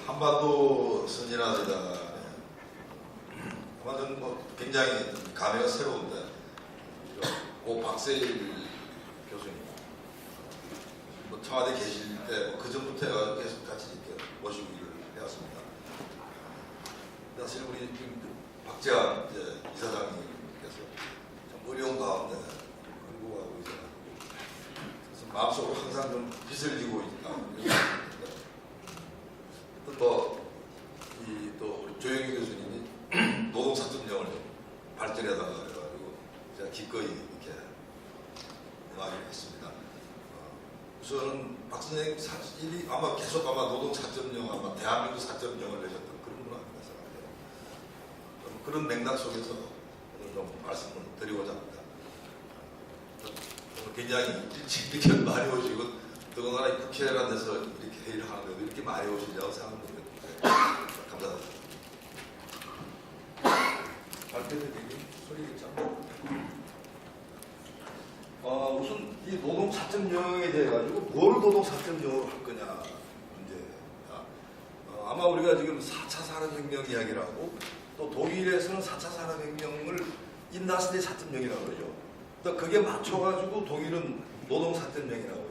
한반도 선진화되다. 아마 저는 뭐 굉장히 감회가 새로운데, 고 박세일 교수님, 뭐 청와대 계실 때 그 전부터 계속 같이 이렇게 모시고 일을 해왔습니다. 사실 우리 지금 박재환 이사장님께서 참 어려운 가운데 끌고 가고 있어요. 그래서 마음속으로 항상 좀 빚을 지고 있다. 또 우리 조영희 교수님이 노동사점령을 좀 발전해달라 그래가지고 제가 기꺼이 이렇게 말을 했습니다. 우선은 박 선생님 사실이 아마 계속 노동사점령, 아마 대한민국 사점령을 내셨던 그런 분 아닌가 생각해요. 그런 맥락 속에서 오늘 좀 말씀을 드리고자 합니다. 굉장히 이렇게 많이 오시고, 더군다나 국회라는 데서 이렇게 회의를 하는데도 이렇게 많이 오시려고 생각합니다. 감사합니다. 발표도 되게 소리겠죠. 우선 이 노동 4.0에 대해 가지고 뭘 노동 4.0으로 할 거냐 문제입니다. 아마 우리가 지금 4차 산업혁명 이야기를 하고, 또 독일에서는 4차 산업혁명을 인다스트리 4.0이라고 그러죠. 또 그게 맞춰가지고 독일은 노동 4.0이라고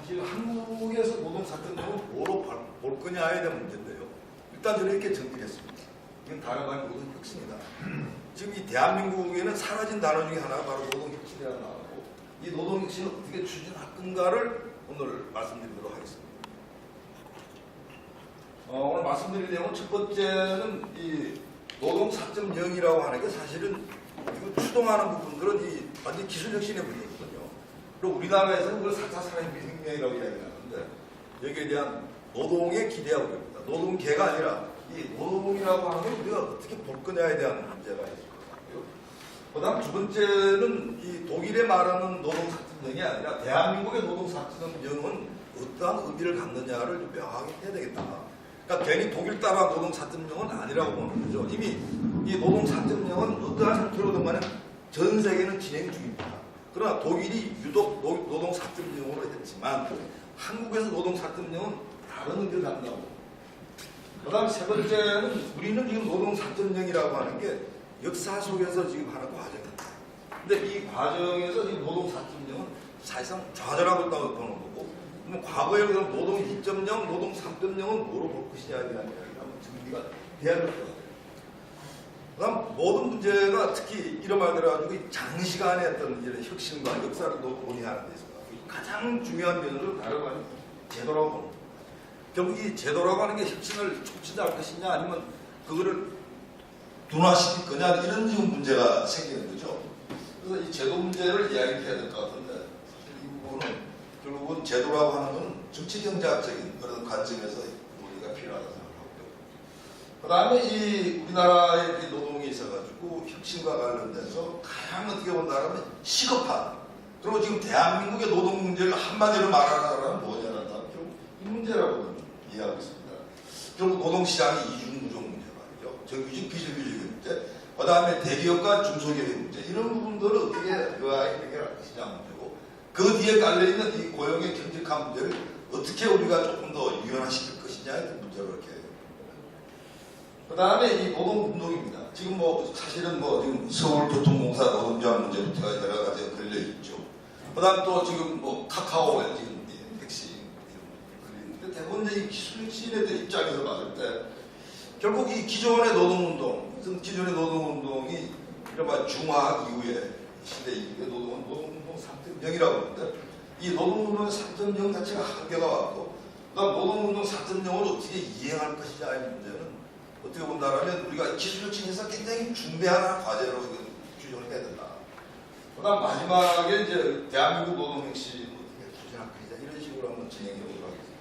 사실 한국에서 노동 4.0을 뭐로 볼 거냐에 대한 문제인데요. 일단 저는 이렇게 정리했습니다. 이건 다름아닌 노동 혁신이다. 지금 이 대한민국에는 사라진 단어 중에 하나가 바로 노동 혁신이라고 나오고, 이 노동 혁신을 어떻게 추진할 건가를 오늘 말씀드리도록 하겠습니다. 오늘 말씀드릴 내용은 첫 번째는 이 노동 4.0이라고 하는 게 사실은 이거 추동하는 부분들은 이 완전 기술 혁신의 문제거든요. 그리고 우리나라에서는 그걸 4차 산업혁명이라고 이야기하는데, 여기에 대한 노동에 기대하고 있습니다. 노동계가 아니라 이 노동이라고 하는 걸 우리가 어떻게 볼 거냐에 대한 문제가 있을 것 같고요. 그 다음 두 번째는 이 독일에 말하는 노동 4.0이 아니라 대한민국의 노동 4.0은 어떠한 의미를 갖느냐를 좀 명확히 해야 되겠다. 그러니까 괜히 독일 따라 노동 4.0은 아니라고 보는 거죠. 이미 이 노동 4.0은 어떠한 형태로든 간에 전 세계는 진행 중입니다. 그러나 독일이 유독 노동 4.0으로 했지만 한국에서 노동 4.0은 다른 의미를 갖는다고. 그 다음 세 번째는 우리는 지금 노동 4.0이라고 하는 게 역사 속에서 지금 하는 과정입니다. 근데 이 과정에서 지금 노동 4.0은 사실상 좌절하고 있다고 보는 거고, 그럼 과거에 그럼 노동 2.0, 노동 3.0은 뭐로 볼 것이냐에 대한 이야기가 정리가 돼야 될 것 같아요. 그 다음 모든 문제가 특히 이런 말 들어가지고 장시간의 어떤 이런 혁신과 역사를 논의하는 데 있어서 가장 중요한 면으로 다르고 하는 제도라고 봅니다. 결국 이 제도라고 하는 게 혁신을 촉진할 것이냐 아니면 그거를 둔화시킬 거냐 이런 지금 문제가 생기는 거죠. 그래서 이 제도 문제를 이야기해야 될 것 같은데, 사실 이 부분은 결국은 제도라고 하는 건 정치경제학적인 그런 관점에서 논의가 필요하다고 생각하고요. 그 다음에 이 우리나라의 이 노동이 있어가지고 혁신과 관련돼서 가장 어떻게 본다면 시급한, 그리고 지금 대한민국의 노동 문제를 한마디로 말하라면 뭐냐면 결국 이 문제라고 이해하고 있습니다. 결국 노동시장의 이중구조 문제 말이죠. 정규직, 비정규직의 문제, 그 다음에 대기업과 중소기업의 문제, 이런 부분들을 어떻게 의아하게 해결할 것이냐 문제고, 그 뒤에 깔려있는 이 고용의 경직한 문제를 어떻게 우리가 조금 더 유연화시킬 것이냐의 문제로 이렇게. 그 다음에 이 노동운동입니다. 지금 사실은 지금 서울교통공사 노동조합 문제부터 여러 가지가 걸려있죠. 그 다음 또 지금 카카오에 지금 택시 걸리는데, 대부분 이 기술신에 대한 입장에서 봤을 때 결국 이 기존의 노동운동, 기존의 노동운동이 이른바 중화학 이후에 시대 이후의 노동운동 3.0이라고 하는데, 이 노동운동 3.0 자체가 한계가 왔고, 그다음 노동운동 4.0을 어떻게 이행할 것이냐의 문제는 어떻게 본다면 우리가 기술혁신에서 굉장히 중대한 과제로 규정을 해야 된다. 그 다음 마지막에 이제 대한민국 노동혁신을 어떻게 추진할 것이냐, 이런 식으로 한번 진행해 보도록 하겠습니다.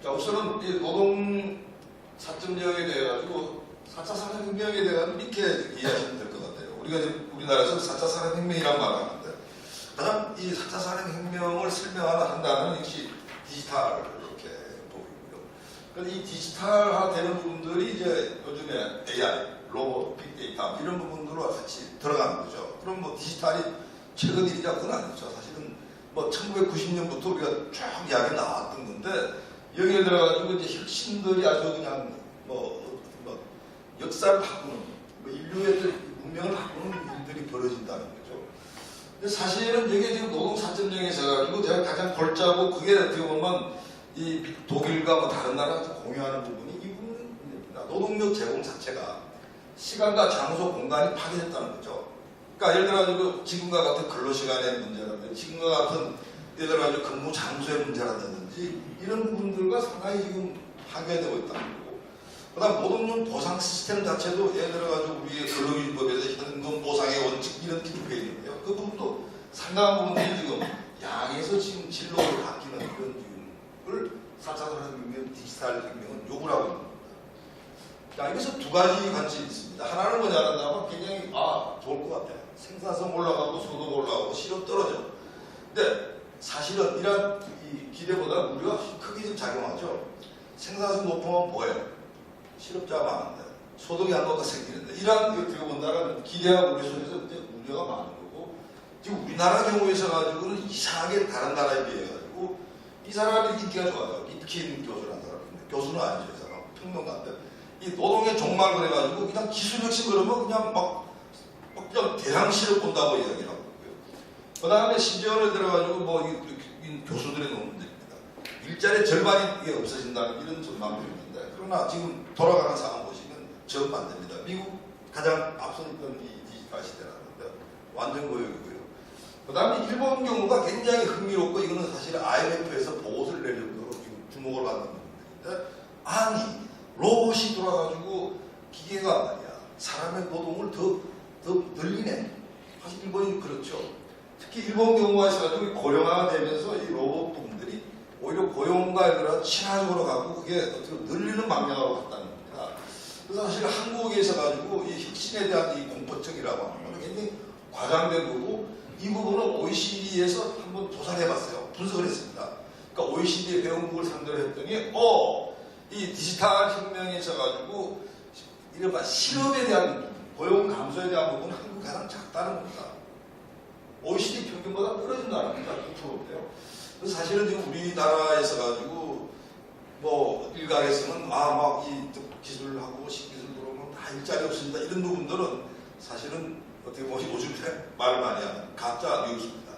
자, 우선은 이 노동 4.0에 대해 가지고 4차 산업혁명에 대해 가지고 이렇게 이해하시면 될 것 같아요. 우리가 지금 우리나라에서 4차 산업혁명이라고 말하는데, 가장 이 4차 산업혁명을 설명하는 단어는 역시 디지털 이렇게 보고 있고요. 그래서 이 디지털화 되는 부분들이 이제 요즘에 AI, 로봇, 빅데이터 이런 부분들을 기술과 같이 들어가는 거죠. 그럼 뭐 디지털이 최근 일이냐 그건 아니죠. 사실은 뭐 1990년부터 우리가 쭉 이야기 나왔던 건데 여기에 들어가지고 이제 혁신들이 아주 그냥 뭐 역사를 바꾸는 뭐 인류의 문명을 바꾸는 일들이 벌어진다는 거죠. 근데 사실은 이게 지금 노동 4.0에서 가지고 제가 가장 골자고 그게 어떻게 보면 이 독일과 뭐 다른 나라가 공유하는 부분이 이 부분입니다. 노동력 제공 자체가 시간과 장소, 공간이 파괴됐다는 거죠. 그러니까 예를 들어가지고 지금과 같은 근로시간의 문제라든지 지금과 같은 예를 들어가지고 근무 장소의 문제라든지 이런 부분들과 상당히 지금 파괴되고 있다는 거고 그 다음 노동력 보상 시스템 자체도 예를 들어가지고 우리의 근로기준법에서 현금 보상의 원칙 이런 게 되어 있는데요. 그 부분도 상당한 부분들이 지금 양에서 지금 진로를 바뀌는 이런 지금을 4차 산업혁명, 디지털 혁명은 요구를 하고 있는 겁니다. 자, 여기서 두 가지 관점이 있습니다. 하나는 뭐냐면 굉장히 좋을 것 같아요. 생산성 올라가고 소득 올라가고 실업 떨어져. 근데 사실은 이런 이 기대보다 우리가 크게 좀 작용하죠. 생산성 높으면 뭐예요? 실업자가 많은데 소득이 안 높아 생기는데 이러한 어떻게 본다면 기대하고 우리 속에서 우려가 많은 거고 지금 우리나라 경우에서 가지고는 이상하게 다른 나라에 비해 가지고 이 사람이 인기가 좋아요. 리트킨 교수라는 사람인데 교수는 아니죠. 이 사람 평론가인데 이 노동의 종말 그래가지고 그냥 기술혁신 그러면 그냥 그냥 대량 실업 본다고 이야기를 하고 있고요. 그 다음에 심지어는 들어가지고 이 교수들의 논문들입니다. 일자리 절반이 이게 없어진다는 이런 전망도 있는데 그러나 지금 돌아가는 상황 보시면 정반대입니다. 미국 가장 앞서 있던 이 디지털 시대라는데 완전 고용이고요. 그 다음에 일본 경우가 굉장히 흥미롭고 이거는 사실 IMF에서 보고서를 낼 정도로 지금 주목을 받는 부분인데 아니 로봇이 돌아가지고 기계가 말이야 사람의 노동을 더 늘리네. 사실 일본이 그렇죠. 특히 일본 경우가 있어가지고 고령화가 되면서 이 로봇 부분들이 오히려 고용과 친화적으로 가고 그게 어떻게 늘리는 방향으로 갔다는 겁니다. 그래서 사실 한국에서 가지고 이 혁신에 대한 이 공포증이라고 하는 건 굉장히 과장된 거고 이 부분은 OECD에서 한번 조사를 해봤어요. 분석을 했습니다. 그러니까 OECD의 배움국을 상대로 했더니 이 디지털 혁명에 있어가지고 이른바 실업에 대한 고용 감소에 대한 부분은 한국이 가장 작다는 겁니다. OECD 평균보다 떨어진다는 겁니다. 9%인데요. 그래서 사실은 지금 우리나라에서 가지고 일각에서는 이 기술하고 신기술 들어오면 다 일자리 없습니다. 이런 부분들은 사실은 어떻게 보면 요즘에 말을 많이 하는 가짜 뉴스입니다.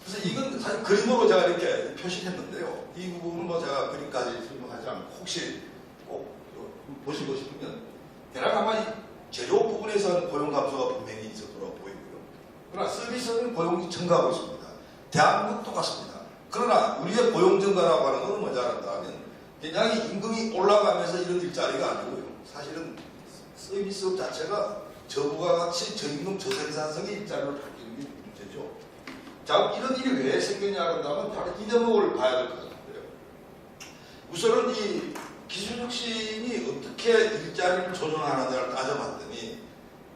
그래서 이건 사실 그림으로 제가 이렇게 표시했는데요. 이 부분은 제가 그림까지 설명하지 않고 혹시 꼭 보시고 싶으면 대략 아마 이 제조업 부분에서는 고용 감소가 분명히 있을 거라고 보이고요. 그러나 서비스는 고용이 증가하고 있습니다. 대한민국 똑같습니다. 그러나 우리의 고용 증가라고 하는 것은 뭐냐 한다면 굉장히 임금이 올라가면서 이런 일자리가 아니고요. 사실은 서비스업 자체가 저부가 같이 저임금 저생산성의 일자리로 바뀌는 게 문제죠. 자, 이런 일이 왜 생겼냐 한다면 바로 이 대목을 봐야 될 것 같은데요. 우선은 이 기술혁신이 어떻게 일자리를 조정하느냐를 따져봤더니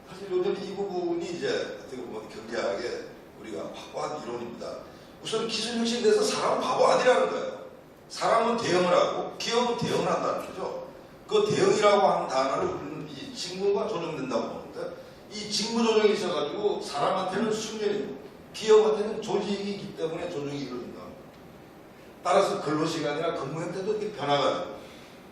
사실 요즘 이 부분이 이제 어떻게 보면 경제학의 우리가 확고한 이론입니다. 우선 기술혁신에 대해서 사람은 바보 아니라는 거예요. 사람은 대응을 하고 기업은 대응을 한다는 거죠. 그 대응이라고 하는 단어를 우리는 이 직무가 조정된다고 보는데 이 직무 조정이 있어가지고 사람한테는 숙련이고 기업한테는 조직이기 때문에 조정이 이루어진다. 따라서 근로시간이나 근무 형태도 이렇게 변화가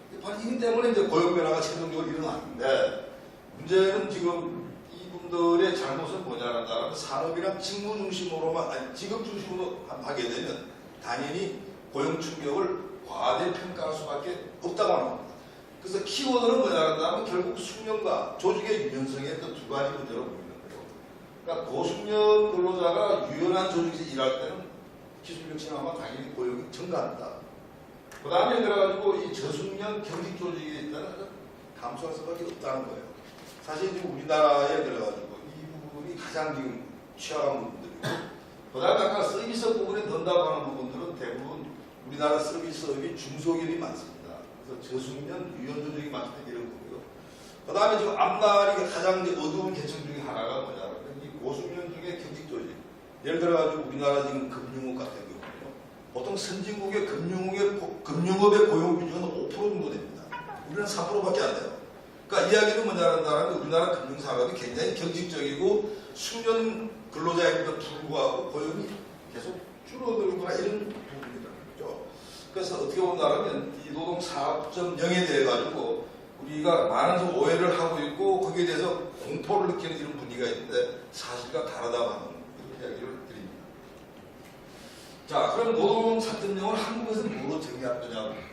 되고 바로 이기 때문에 이제 고용 변화가 최종적으로 일어나는데 문제는 지금 이분들의 잘못은 뭐냐면 산업이랑 직무 중심으로만 직업 중심으로 하게 되면 당연히 고용 충격을 과대평가할 수밖에 없다고 하는 겁니다. 그래서 키워드는 뭐냐면 결국 숙련과 조직의 유연성의 두 가지 문제로 보이는 거예요. 그러니까 고숙련 근로자가 유연한 조직에서 일할 때는 기술혁신하면 당연히 고용이 증가합니다. 그 다음에 들어가지고 이 저숙련 경직 조직에 있다는 감소할 수밖에 없다는 거예요. 사실 지금 우리나라에 들어가지고 이 부분이 가장 지금 취약한 부분들이고, 그 다음에 아까 서비스 부분에 넣는다고 하는 부분들은 대부분 우리나라 서비스업이 중소기업이 많습니다. 그래서 저숙련, 유연 조직이 많기 때문에 이런 거고요. 그 다음에 지금 앞날이 가장 어두운 계층 중에 하나가 뭐냐면 이 고숙련 중에 경직 조직. 예를 들어가지고 우리나라 지금 금융업 같은 경우는요. 보통 선진국의 금융업의 고용 비중은 5% 정도 됩니다. 우리는 4%밖에 안 돼요. 그러니까 이야기는 뭐냐면 우리나라 금융산업이 굉장히 경직적이고 숙련 근로자임에도 불구하고 고용이 계속 줄어들거나 이런 부분이라는 거죠. 그래서 어떻게 본다면 이 노동 4.0에 대해 가지고 우리가 많은 오해를 하고 있고 거기에 대해서 공포를 느끼는 이런 분위기가 있는데 사실과 다르다고 하는 이런 이야기를 드립니다. 자, 그럼 노동 4.0을 한국에서 뭐로 정의할 거냐고.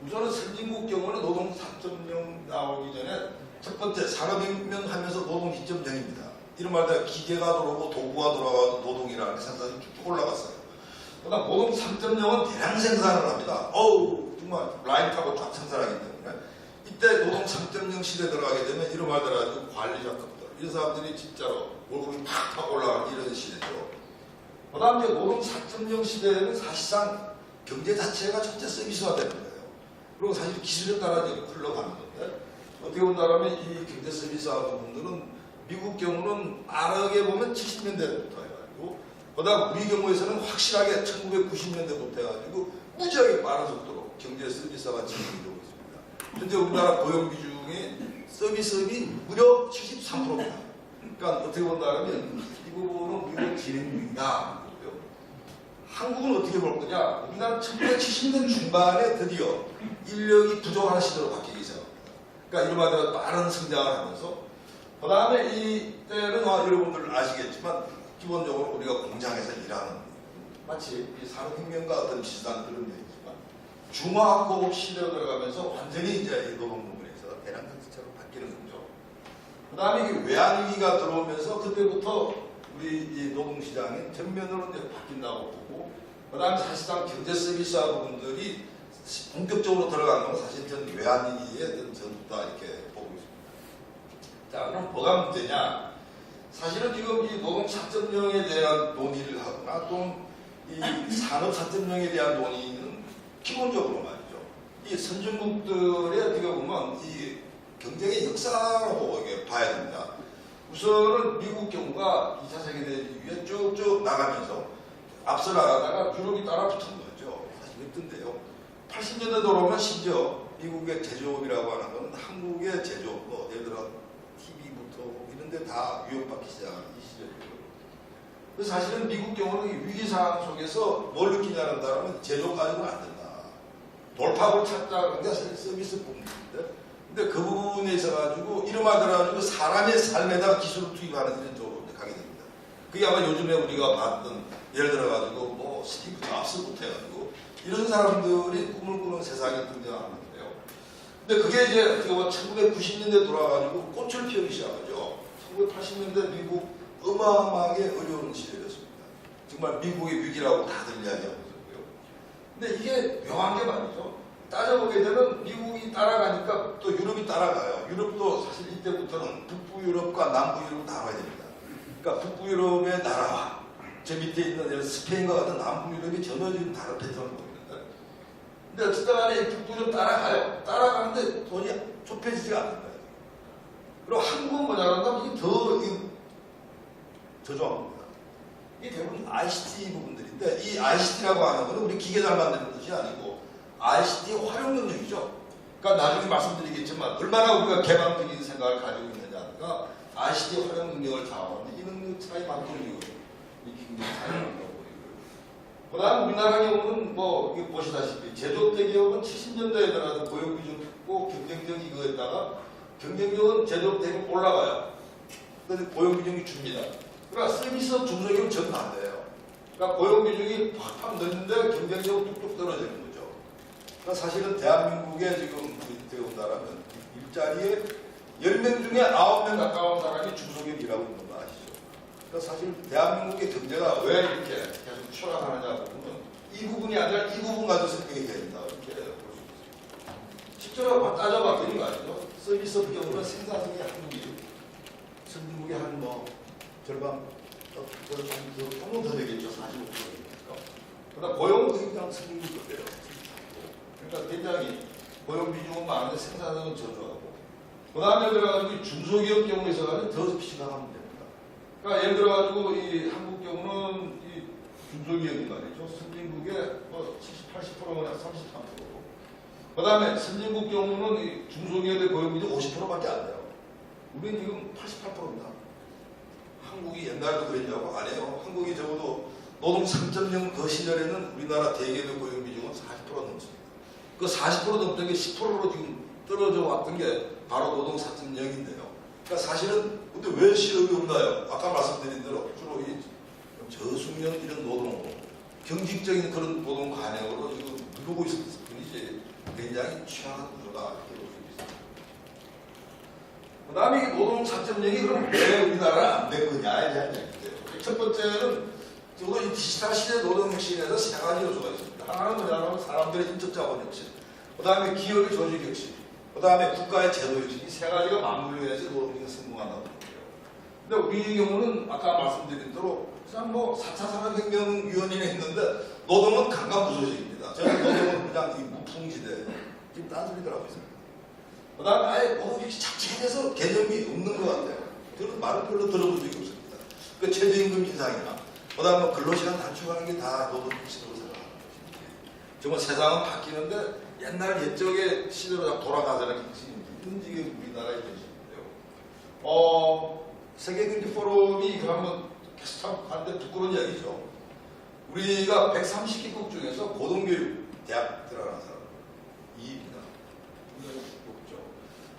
우선은 선진국 경우는 노동 4.0 나오기 전에 첫 번째 산업혁명 하면서 노동 2.0입니다. 이런 말들 기계가 들어오고 도구가 들어가도 노동이라는 생산이 쭉쭉 올라갔어요. 그다음 노동 3.0은 대량 생산을 합니다. 정말 라인 타고 쫙 생산하기 때문에 이때 노동 3.0 시대에 들어가게 되면 이런 말들 가지고 관리자급들 이런 사람들이 진짜로 월급이 팍팍 올라가는 이런 시대죠. 그다음 이제 노동 4.0 시대에는 사실상 경제 자체가 전체 서비스화 되는 거예요. 그리고 사실 기술에 따라 이제 흘러가는 건데 어떻게 본다면 이 경제 서비스화 부분들은 미국 경우는 빠르게 보면 70년대부터 해가지고 그다음 우리 경우에서는 확실하게 1990년대부터 해가지고 무지하게 빠른 속도로 경제 서비스화가 진행이 되고 있습니다. 현재 우리나라 고용 비중이 서비스업이 무려 73%입니다. 그러니까 어떻게 본다면 이 부분은 미국 진행 중이다. 한국은 어떻게 볼 거냐? 우리나라 1970년 중반에 드디어 인력이 부족한 시대로 바뀌기 시작합니다. 그러니까 이른바 빠른 성장을 하면서 그 다음에 이때는 여러분들 아시겠지만 기본적으로 우리가 공장에서 일하는 마치 이 산업혁명과 어떤 비슷한 그런 얘기지만 중화학고급 시대로 들어가면서 완전히 이제 이 노동 부분에서 대량 경제체로 바뀌는 거죠. 그 다음에 이게 외환위기가 들어오면서 그때부터 우리 이 노동시장이 전면으로 이제 바뀐다고 보고, 그 다음에 사실상 경제 서비스화 부분들이 본격적으로 들어간 건 사실 전 외환위기의 전부다 이렇게 보고 있습니다. 자, 그럼 뭐가 문제냐? 사실은 지금 이 노동 4.0에 대한 논의를 하거나 또 이 산업 4.0에 대한 논의는 기본적으로 말이죠. 이 선진국들의 어떻게 보면 이 경쟁의 역사로 봐야 됩니다. 우선은 미국 경우가 2차 세계대전 이후에 쭉쭉 나가면서 앞서 나가다가 유럽이 따라 붙은 거죠. 사실 그랬던데요. 80년대 들어오면 심지어 미국의 제조업이라고 하는 것은 한국의 제조업, 예를 들어 TV부터 이런 데 다 위협받기 시작한 이 시절이에요. 그래서 사실은 미국 경우는 위기 상황 속에서 뭘 느끼냐는 다면 제조업 가지고는 안 된다. 돌파구를 찾자는 게 사실 서비스 부분인데, 근데 그 부분에 있어가지고 이름하더라도 사람의 삶에다가 기술을 투입하는 이런 쪽으로 가게 됩니다. 그게 아마 요즘에 우리가 봤던 예를 들어가지고 뭐 스티브 잡스부터 해가지고 이런 사람들이 꿈을 꾸는 세상이 등장하는 건데요. 근데 그게 이제 어떻게 보면 1990년대 돌아가지고 꽃을 피우기 시작하죠. 1980년대 미국 어마어마하게 어려운 시대였습니다. 정말 미국의 위기라고 다들 이야기하고 있었고요. 근데 이게 묘한 게 말이죠. 따져보게 되면 미국이 따라가니까 또 유럽이 따라가요. 유럽도 사실 이때부터는 북부 유럽과 남부 유럽을 나눠야 됩니다. 그러니까 북부 유럽의 나라와 저 밑에 있는 스페인과 같은 남부 유럽이 전혀 지금 다른 패턴을 보이는데, 근데 어쨌든 간에 북부 유럽 따라가요. 따라가는데 돈이 좁혀지지가 않는 거예요. 그리고 한국은 뭐냐면 이게 더 저조합니다. 이게 대부분 ICT 부분들인데, 이 ICT라고 하는 것은 우리 기계 잘 만드는 것이 아니고 ICT 활용 능력이죠. 그러니까 나중에 말씀드리겠지만 얼마나 우리가 개방적인 생각을 가지고 있느냐가 ICT 활용 능력을 좌우하는데, 이 능력 차이만큼 이 굉장히 차이가 보이고요. 그 다음 우리나라 경우는 뭐 보시다시피 제조업 대기업은 70년대에 들어가서 고용 비중 높고 경쟁력 이거에다가 경쟁력은 제조업 대기업 올라가요. 그런데 고용 비중이 줍니다. 그러니까 서비스업 중소기업 전 반대예요. 그러니까 고용 비중이 팍팍 늘는데 경쟁력은 뚝뚝 떨어지는 거죠. 그러니까 사실은 대한민국에 지금 어떻게 본다라면 일자리에 10명 중에 9명 가까운 사람이 중소기업이라고 있는 거 아시죠? 그러니까 사실 대한민국의 경제가 왜 이렇게 계속 추락하느냐 보면 이 부분이 아니라 이 부분 가지고 설명이 된다 이렇게 볼 수 있습니다. 실제로 따져봤더니 말이죠. 서비스업 경우는 생산성이 한국이 선진국의 한 절반, 조금 더 되겠죠. 45%니까. 그러나 고용은 그냥 선진국 거예요. 그러니까 굉장히 고용 비중은 많은데 생산성은 저조하고, 그 다음에 들어가지고 중소기업 경우에서는 더 심각하면 됩니다. 그러니까 예를 들어가지고 이 한국 경우는 이 중소기업이 말이죠. 선진국의 70, 80%나 33%고, 그 다음에 선진국 경우는 이 중소기업의 고용비율이 50%밖에 안 돼요. 우리는 지금 88%입니다. 한국이 옛날에도 그랬냐고 아니에요. 한국이 적어도 노동 3.0 그 시절에는 우리나라 대기업의 고용 비중은 40% 넘습니다. 그 40% 넘던 게 10%로 지금 떨어져 왔던 게 바로 노동 4.0인데요. 그러니까 사실은 근데 왜 실업이 없나요? 아까 말씀드린 대로 주로 이 저숙련 이런 노동, 경직적인 그런 노동 관행으로 지금 누르고 있을 뿐이지 굉장히 취약한 구조다 이렇게 볼 수 있습니다. 그 다음에 노동 4.0이 그럼 왜 우리나라 안 된 거냐에 대한 얘기인데요. 첫 번째는 적어도 이 디지털 시대 노동 혁신에서 세 가지 요소가 있습니다. 하나는 뭐냐면 사람들의 인적 자본 혁신, 그 다음에 기업의 조직 혁신, 그 다음에 국가의 제도 혁신, 이 세 가지가 맞물려야지 노동이 성공한다고 보고요. 근데 우리 경우는 아까 말씀드린 대로 그냥 뭐 4차 산업혁명위원회에 있는데 노동은 강간부소식입니다. 저는 노동은 그냥 이 무풍지대 지금 딴소리들 하고 있습니다. 그 다음에 아예 노동혁신 자체에 대해서 개념이 없는 것 같아요. 저는 말을 별로 들어본 적이 없습니다. 그 최저임금 인상이나 그 다음에 근로시간 단축하는 게 다 노동혁신으로 생각하는 것입니다. 정말 세상은 바뀌는데 옛날 옛적의 시대로 돌아가자는 이런 지금 우리나라의 현실인데요. 세계경제 포럼이 그러면 계속 참 한데 부끄러운 이야기죠. 우리가 130개국 중에서 고등교육 대학 들어가는 사람 2위입니다.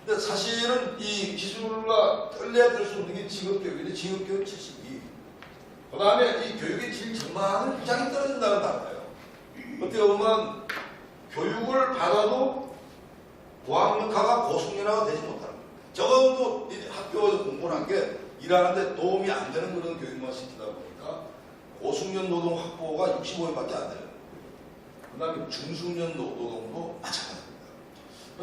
근데 사실은 이 기술과 떨려야 될 수 없는 게 직업교육인데 직업교육 72. 그 다음에 이 교육의 질 전반은 굉장히 떨어진다는 단어예요. 어떻게 보면 교육을 받아도 고학력화가 고숙련화가 되지 못하는 거예요. 적어도 학교에서 공부를 한 게 일하는데 도움이 안 되는 그런 교육만 시키다 보니까 고숙련 노동 확보가 65%밖에 안 되는 거예요. 그 다음에 중숙련 노동도 마찬가지입니다.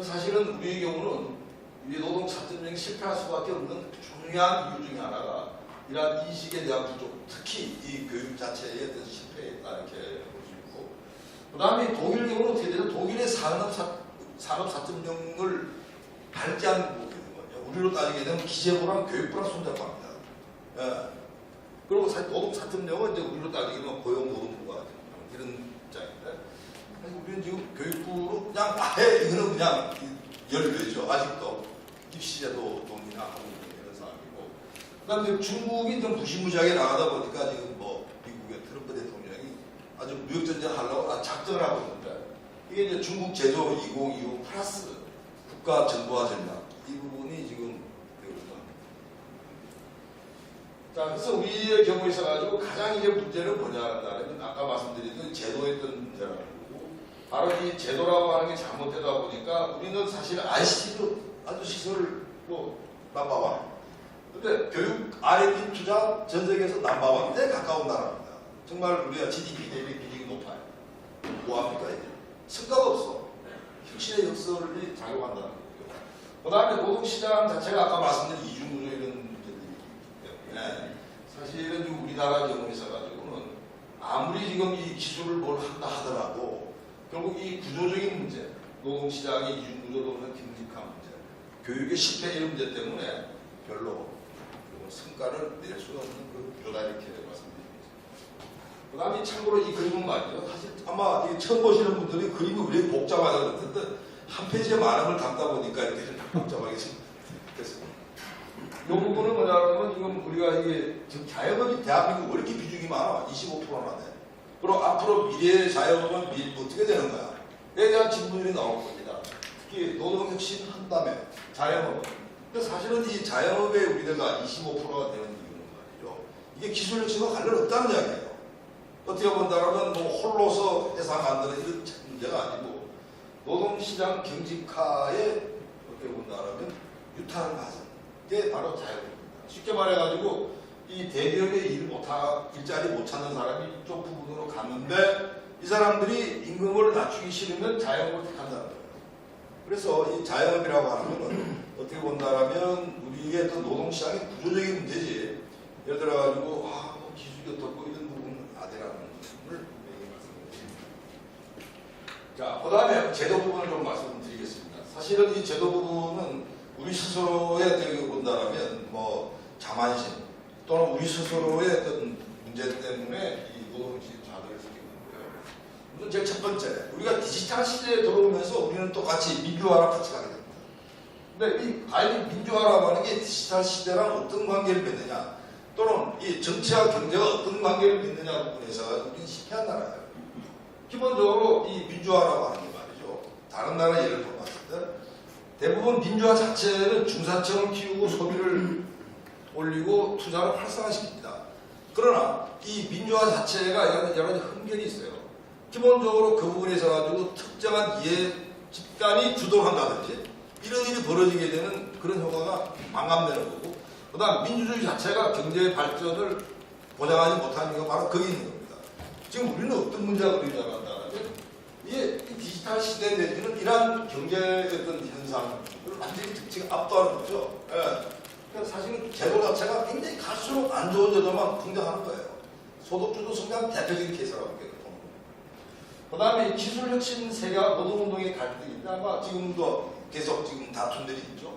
사실은 우리의 경우는 이 노동 4.0이 실패할 수밖에 없는 중요한 이유 중에 하나가 이러한 인식에 대한 부족, 특히 이 교육 자체에 대한 실패에 있다 이렇게 볼 수 있고, 그 다음에 독일 경우는 어떻게 되죠? 독일의 산업 4.0을 밟지 않는 부분이 있는 거죠. 우리로 따지게 되면 기재부랑 교육부랑 손잡고 합니다. 예. 그리고 사실 노동 4.0은 이제 우리로 따지게 되면 고용노동부가 이런 입장인데, 사실 우리는 지금 교육부로 그냥 아예 이거는 그냥 열려있죠. 아직도 입시제도 동의나 하고 있는 이런 상황이고, 그 다음에 중국이 좀 무시무시하게 나가다 보니까 지금 뭐 미국의 트럼프 대통령이 아주 무역전쟁 하려고 작전을 하고 있는데, 이게 이제 중국 제조 2025 플러스 국가 정보화 전략 이 부분이 지금 되거든요. 자, 그래서 우리의 경우에 있어가지고 가장 이제 문제는 뭐냐면 아까 말씀드린 제도에 있던 문제라는 거고, 바로 이 제도라고 하는 게 잘못되다 보니까 우리는 사실 ICT도 아주 시설을 뭐 넘버원. 근데 교육 R&D 투자 전 세계에서 넘버원에 가까운 나라입니다. 정말 우리가 GDP 대비 비중이 높아요. 뭐합니까 이게? 성과가 없어. 혁신의 역설이 작용한다는 거고요. 그 다음에 노동시장 자체가 아까 말씀드린 이중구조 이런 문제들이 있기 때문에 사실은 지금 우리나라 경험에 있어가지고는 아무리 지금 이 기술을 뭘 한다 하더라도 결국 이 구조적인 문제, 노동시장의 이중구조로 오는 경직한 문제, 교육의 실패 이런 문제 때문에 별로 성과를 낼 수 없는 그 구조다 이렇게 말씀드립니다. 그 다음에 참고로 이 그림은 말이죠. 사실 아마 처음 보시는 분들이 그림이 왜 복잡하다고 그랬는데 한 페이지에 많은 걸 담다 보니까 이렇게 복잡하게 됐습니다. 이 부분은 뭐냐면 지금 우리가 이게 지금 자영업이 대한민국 왜 이렇게 비중이 많아? 25%나 돼. 그리고 앞으로 미래의 자영업은 어떻게 되는 거야? 에 대한 질문이 나올 겁니다. 특히 노동혁신 한 다음에 자영업. 근데 사실은 이 자영업에 우리가 25%가 되는 이유는 말이죠. 이게 기술혁신과 관련 없다는 이야기예요. 어떻게 본다면 뭐 홀로서 회사 만드는 이런 문제가 아니고 노동시장 경직화에 어떻게 본다면 유탄을 맞은 게 바로 자영업입니다. 쉽게 말해가지고 이 대기업에 일자리 못 찾는 사람이 이쪽 부분으로 갔는데 이 사람들이 임금을 낮추기 싫으면 자영업을 택한다는 거예요. 그래서 이 자영업이라고 하는 것은 어떻게 본다면 우리의 또 노동시장의 구조적인 문제지. 예를 들어가지고 뭐 기술이 어떻고 이런 부분은 아니라는 부분을 말씀드립니다. 자, 그 다음에 제도 부분을 좀 말씀드리겠습니다. 사실은 이 제도 부분은 우리 스스로의 어떻게 본다면 뭐 자만심 또는 우리 스스로의 어떤 문제 때문에 이 노동시장 좌절을 시키는 거예요. 우선 제일 첫 번째, 우리가 디지털 시대에 들어오면서 우리는 똑같이 민주화랑 같이 가게 됩니다. 근데 이 과연 민주화라고 하는 게 디지털 시대랑 어떤 관계를 맺느냐, 또는 이 정치와 경제가 어떤 관계를 맺느냐 부분에서 우리는 실패한 나라예요. 기본적으로 이 민주화라고 하는 게 말이죠. 다른 나라 예를 들어봤을 때 대부분 민주화 자체는 중산층을 키우고 소비를 올리고 투자를 활성화시킵니다. 그러나 이 민주화 자체가 여러 가지 흠결이 있어요. 기본적으로 그 부분에서 가지고 특정한 이해 집단이 주도를 한다든지 이런 일이 벌어지게 되는 그런 효과가 망감되는 거고, 그 다음 민주주의 자체가 경제의 발전을 보장하지 못하는 이유가 바로 거기 있는 겁니다. 지금 우리는 어떤 문제가 우리나라가 이게 디지털 시대 내지는 이러한 경제의 어떤 현상을 완전히 특징을 압도하는 거죠. 예. 그래서 사실은 제도 자체가 굉장히 갈수록 안 좋은 제도만 등장하는 거예요. 소득주도 성장 대표적인 케이스라고 보는 거예요. 그 다음에 기술혁신 세계와 노동운동의 갈등인데 아마 지금도 계속 지금 다툼들이 있죠.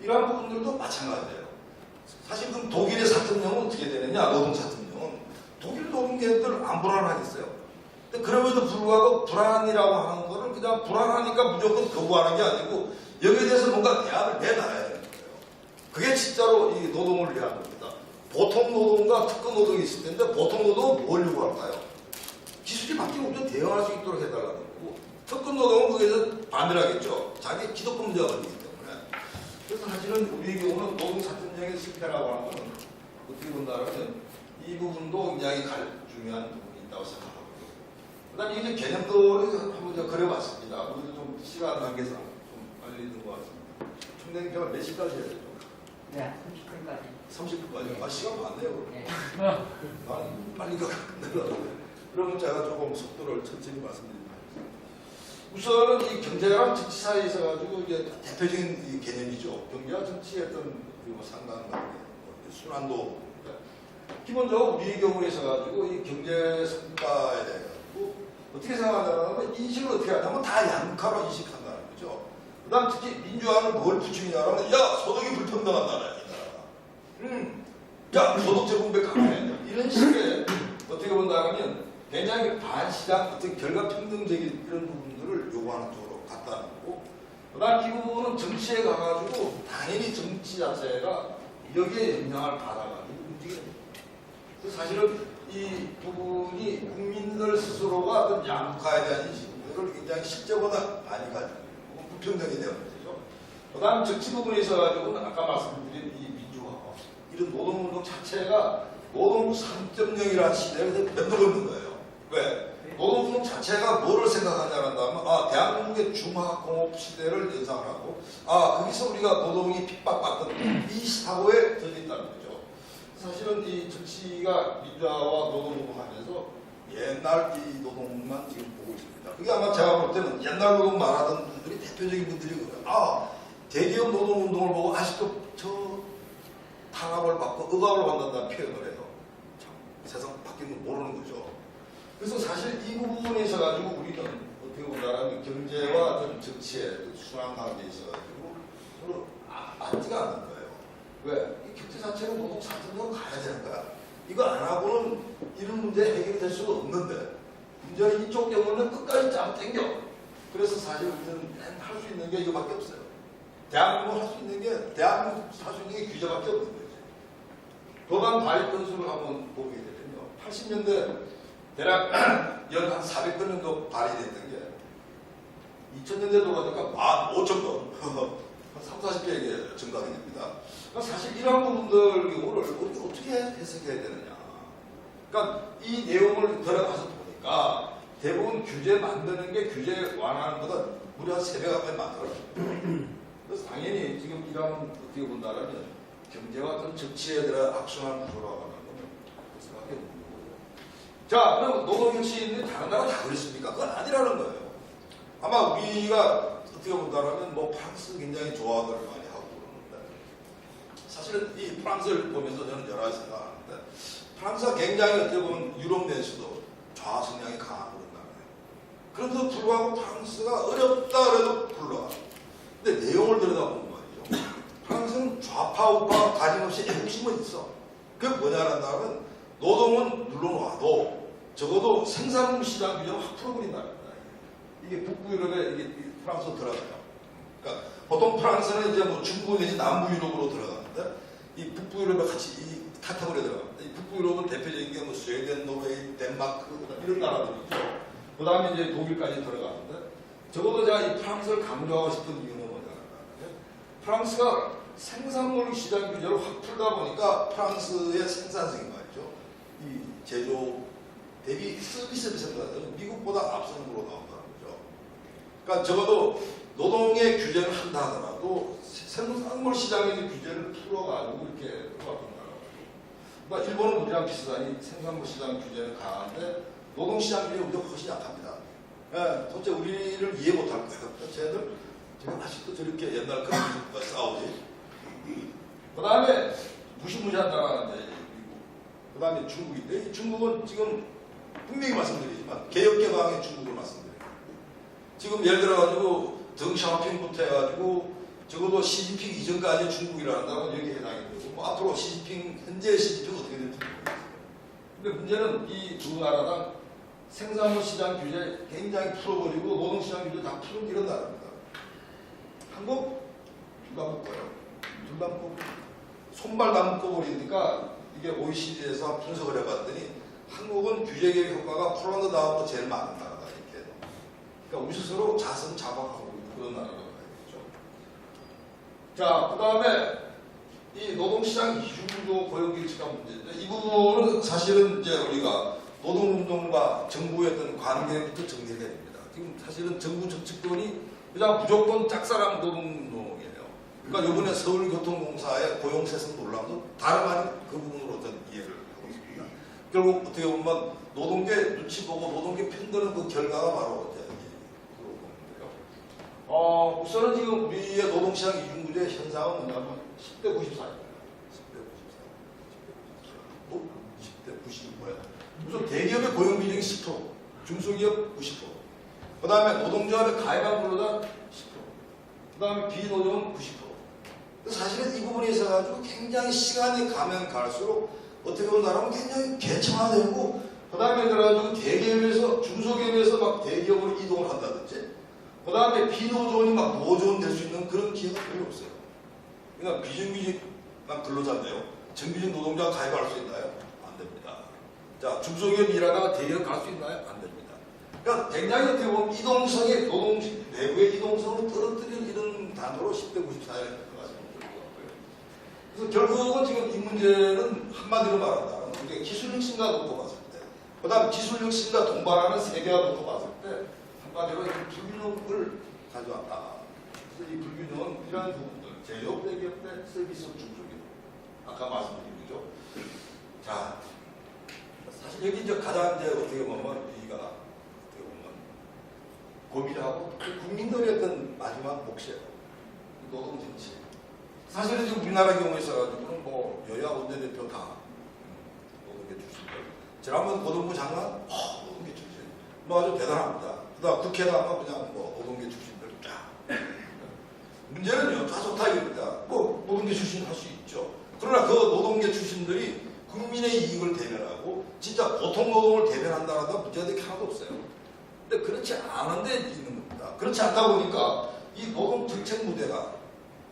이러한 부분들도 마찬가지예요. 사실 그럼 독일의 4.0은 어떻게 되느냐, 노동 4.0은 독일 노동계들 안 불안하겠어요. 그럼에도 불구하고 불안이라고 하는 거를 그냥 불안하니까 무조건 거부하는 게 아니고 여기에 대해서 뭔가 대안을 내놔야 되는 거예요. 그게 진짜로 이 노동을 위한 겁니다. 보통 노동과 특권 노동이 있을 텐데 보통 노동은 뭘 요구할까요? 기술이 바뀌면 우리가 대응할 수 있도록 해달라는 거고, 특권 노동은 거기에서 반대를 하겠죠. 자기 기독권 문제가 걸리기 때문에. 그래서 사실은 우리의 경우는 노동 4.0의 실패라고 하는 건 어떻게 본다면 이 부분도 굉장히 중요한 부분이 있다고 생각합니다. 그 다음에 이제 개념도를 한번 제가 그려봤습니다. 우리도 좀 시간 관계상 좀 빨리 있는 것 같습니다. 총장님 제가 몇 시까지 해야 되죠? 네, 30분까지. 30분까지? 아, 시간 많네요. 네. 나는 빨리 끝내려고. 그러면 제가 조금 속도를 천천히 말씀드립니다. 우선은 이 경제랑 정치 사이에 있어가지고 이제 대표적인 이 개념이죠. 경제와 정치의 어떤 상관관계, 순환도. 기본적으로 우리의 경우에 있어가지고 이 경제 성과에 대해 어떻게 생각하냐면 인식을 어떻게 하냐면 다 양극화로 인식한다는 거죠. 그 다음 특히 민주화는 뭘 부추기냐면 야 소득이 불평등하다는 이 나라가 야 소득 제공배 강화해 이런 식의 어떻게 본다면 굉장히 반시장 어떤 결과 평등적인 이런 부분들을 요구하는 쪽으로 갔다는 거고, 그 다음 이 부분은 정치에 가가지고 당연히 정치 자체가 여기에 영향을 받아가지고 움직이는 거예요. 그래서 사실은 이 부분이 국민들 스스로가 어떤 양극화에 대한 인식을 굉장히 실제보다 많이 가지고 불평등이 되는 거죠. 그 다음 정치 부분에 있어가지고는 아까 말씀드린 이 민주화, 이런 노동운동 자체가 노동부 3.0이라는 시대에 맴돌고 거예요. 왜? 노동운동 자체가 뭐를 생각하냐면 아, 대한민국의 중화공업 시대를 연상을 하고 거기서 우리가 노동이 핍박받던 이 사고에 들어있다는 거죠. 사실은 이 정치가 민주화와 노동운동하면서 옛날 이 노동만 지금 보고 있습니다. 그게 아마 제가 볼 때는 옛날 노동 말하던 분들이 대표적인 분들이거든요. 대기업 노동운동을 보고 아직도 저 탄압을 받고 억압을 받는다는 표현을 해요. 참 세상 바뀐 걸 모르는 거죠. 그래서 사실 이 부분에 있어가지고 우리는 어떻게 보면 경제와 정치의 순환 관계에 있어가지고 서로 맞지가 않는 거예요. 왜? 이 경제 자체는 노동 4.0으로 가야 되는 거야. 이거 안 하고는 이런 문제 해결이 될 수가 없는데 문제는 이쪽 경우는 끝까지 잡아 당겨. 그래서 사실 우리는 할 수 있는 게 이거밖에 없어요. 대한민국 할 수 있는 게 대한민국 할 수 있는 게 규제밖에 없는 거지. 도당 발입 건수를 한번 보게 되면요. 80년대 대략 연 한 400건 정도 발휘됐던 게 2000년대 돌아가니까 15,000건 한 30-40개에게 증가하게 됩니다. 사실 이런 부분들 경우를 우리가 어떻게 해석해야 되느냐. 그러니까 이 내용을 들어가서 보니까 대부분 규제 만드는 게 규제 완화하는 것보다 무려 3배 가까이 만들어요. 그래서 당연히 지금 이런 어떻게 본다면 경제와 정치에 들어 악순환 구조라고 하는 건 수밖에 없는 거고. 자, 그럼 노동혁신이 다른 나라 다 그랬습니까? 그건 아니라는 거예요. 아마 우리가 어떻게 본다면 뭐 프랑스 굉장히 좋아들 많이 하고 그러는데 사실은 이 프랑스를 보면서 저는 여러 가지 생각하는데 프랑스가 굉장히 어떻게 보면 유럽 내에서도 좌 성향이 강한 그런 나라예요. 그런데도 불구하고 프랑스가 어렵다 그래도 불러가. 근데 내용을 들여다보면 말이죠. 프랑스는 좌파 우파 가짐없이 애국심은 있어. 그게 뭐냐는 다면 노동은 물론 와도 적어도 생산물 시장 규제를 확 풀어버린다는 겁니다. 이게 북부 유럽에 이게 프랑스로 들어가요. 그러니까 보통 프랑스는 이제 뭐 중부 내지 남부 유럽으로 들어가는데 이 북부 유럽에 같이 이 카테고리에 들어갑니다. 이 북부 유럽은 대표적인 게 뭐 스웨덴, 노르웨이, 덴마크 이런 나라들이죠. 그 다음에 이제 독일까지 들어가는데 적어도 제가 이 프랑스를 강조하고 싶은 이유는 뭐냐면 프랑스가 생산물 시장 규제를 확 풀다 보니까 프랑스의 생산성이 말이죠. 이 제조 대비 서비스 생산은 미국보다 앞서는 걸로 나온다는 거죠. 그러니까 적어도 노동의 규제를 한다 하더라도 생산물 시장의 규제를 풀어가지고 이렇게 풀어간다는 거죠. 그러니까 일본은 우리랑 비슷하니 생산물 시장 규제는 강한데 노동 시장 규제는 우리가 훨씬 약합니다. 예, 도대체 우리를 이해 못할 거예요. 쟤들 지금 아직도 저렇게 옛날 그런 미국과 싸우지. 그 다음에 무시무시한 나라인데 미국. 그 다음에 중국인데 중국은 지금 분명히 말씀드리지만 개혁개방의 중국을 말씀드립니다. 지금 예를 들어가지고 덩샤오핑부터 해가지고 적어도 시진핑 이전까지 중국이라는 나라는 여기에 해당이 되고 뭐 앞으로 현재 시진핑 어떻게 될지 모르겠어요. 근데 문제는 이 두 나라당 생산물 시장 규제 굉장히 풀어버리고 노동 시장 규제 다 풀은 이런 나라입니다. 한국 둘 다 묶어요. 둘 다 묶고 손발 다 묶어버리니까 이게 OECD에서 분석을 해봤더니 한국은 규제 개혁 효과가 폴란드 다음으로 제일 많은 나라다 이렇게. 그러니까 우리 스스로 자승자박하고 있는 그런 나라라고 봐야겠죠. 자, 그 다음에 이 노동시장 이중구조 고용규칙화 문제인데 이 부분은 사실은 이제 우리가 노동운동과 정부의 어떤 관계부터 정리해야 됩니다. 지금 사실은 정부 정책권이 그냥 무조건 짝사랑 노동운동이에요. 그러니까 이번에 서울교통공사의 고용세습 논란도 다름 아닌 그 부분으로 어떤 이해를 하고 있습니다. 결국 어떻게 보면 노동계 눈치 보고 노동계 편드는 그 결과가 바로 이제 그런 건데요. 우선은 지금 우리의 노동시장 이중구조의 현상은 뭐냐면 10대 94입니다. 10대 94. 10대 90이 뭐야? 우선 대기업의 고용 비중이 10%, 중소기업 90%, 그 다음에 노동조합에 가입한 근로자 10%, 그 다음에 비노동은 90%. 사실은 이 부분에 있어가지고 굉장히 시간이 가면 갈수록 어떻게 보면 굉장히 개척화되고, 그 다음에 들어가지고 대기업에서 중소기업에서 막 대기업으로 이동을 한다든지, 그 다음에 비노조원이 막 노조원 될 수 있는 그런 기회가 별로 없어요. 그러니까 비정규직만 근로자인데요. 정규직 노동자 가입할 수 있나요? 안 됩니다. 자, 중소기업 일하다가 대기업 갈 수 있나요? 안 됩니다. 그러니까 굉장히 어떻게 보면 이동성의 노동 내부의 이동성을 떨어뜨리는 이런 단어로 10대 94에 말씀드릴 것 같고요. 그래서 결국은 지금 이 문제는 한마디로 말한다면 우리가 기술혁신과 놓고 봤을 때, 그 다음 기술혁신과 동반하는 세계와 놓고 봤을 때 한마디로 불균형을 가져왔다. 그래서 이 불균형은 이러한 부분들, 제조업 대기업 대 서비스업 중소기업, 아까 말씀드린 거죠. 자, 사실 여기 이제 가장 이제 어떻게 보면 우리가 어떻게 보면 고민하고 국민들의 어떤 마지막 몫이에요. 노동 정치. 사실은 지금 우리나라 경우에 있어가지고는 뭐 여야 원내대표 다 노동계 출신들. 지난번 노동부 장관, 노동계 출신. 뭐 아주 대단합니다. 그다음 국회의원 그냥 뭐 노동계 출신들 쫙. 문제는요, 다 좋다 이겁니다. 뭐 노동계 출신 할 수 있죠. 그러나 그 노동계 출신들이 국민의 이익을 대변하고 진짜 보통 노동을 대변한다는 문제가 되게 하나도 없어요. 근데 그렇지 않은 데 있는 겁니다. 그렇지 않다 보니까 이 노동 정책 무대가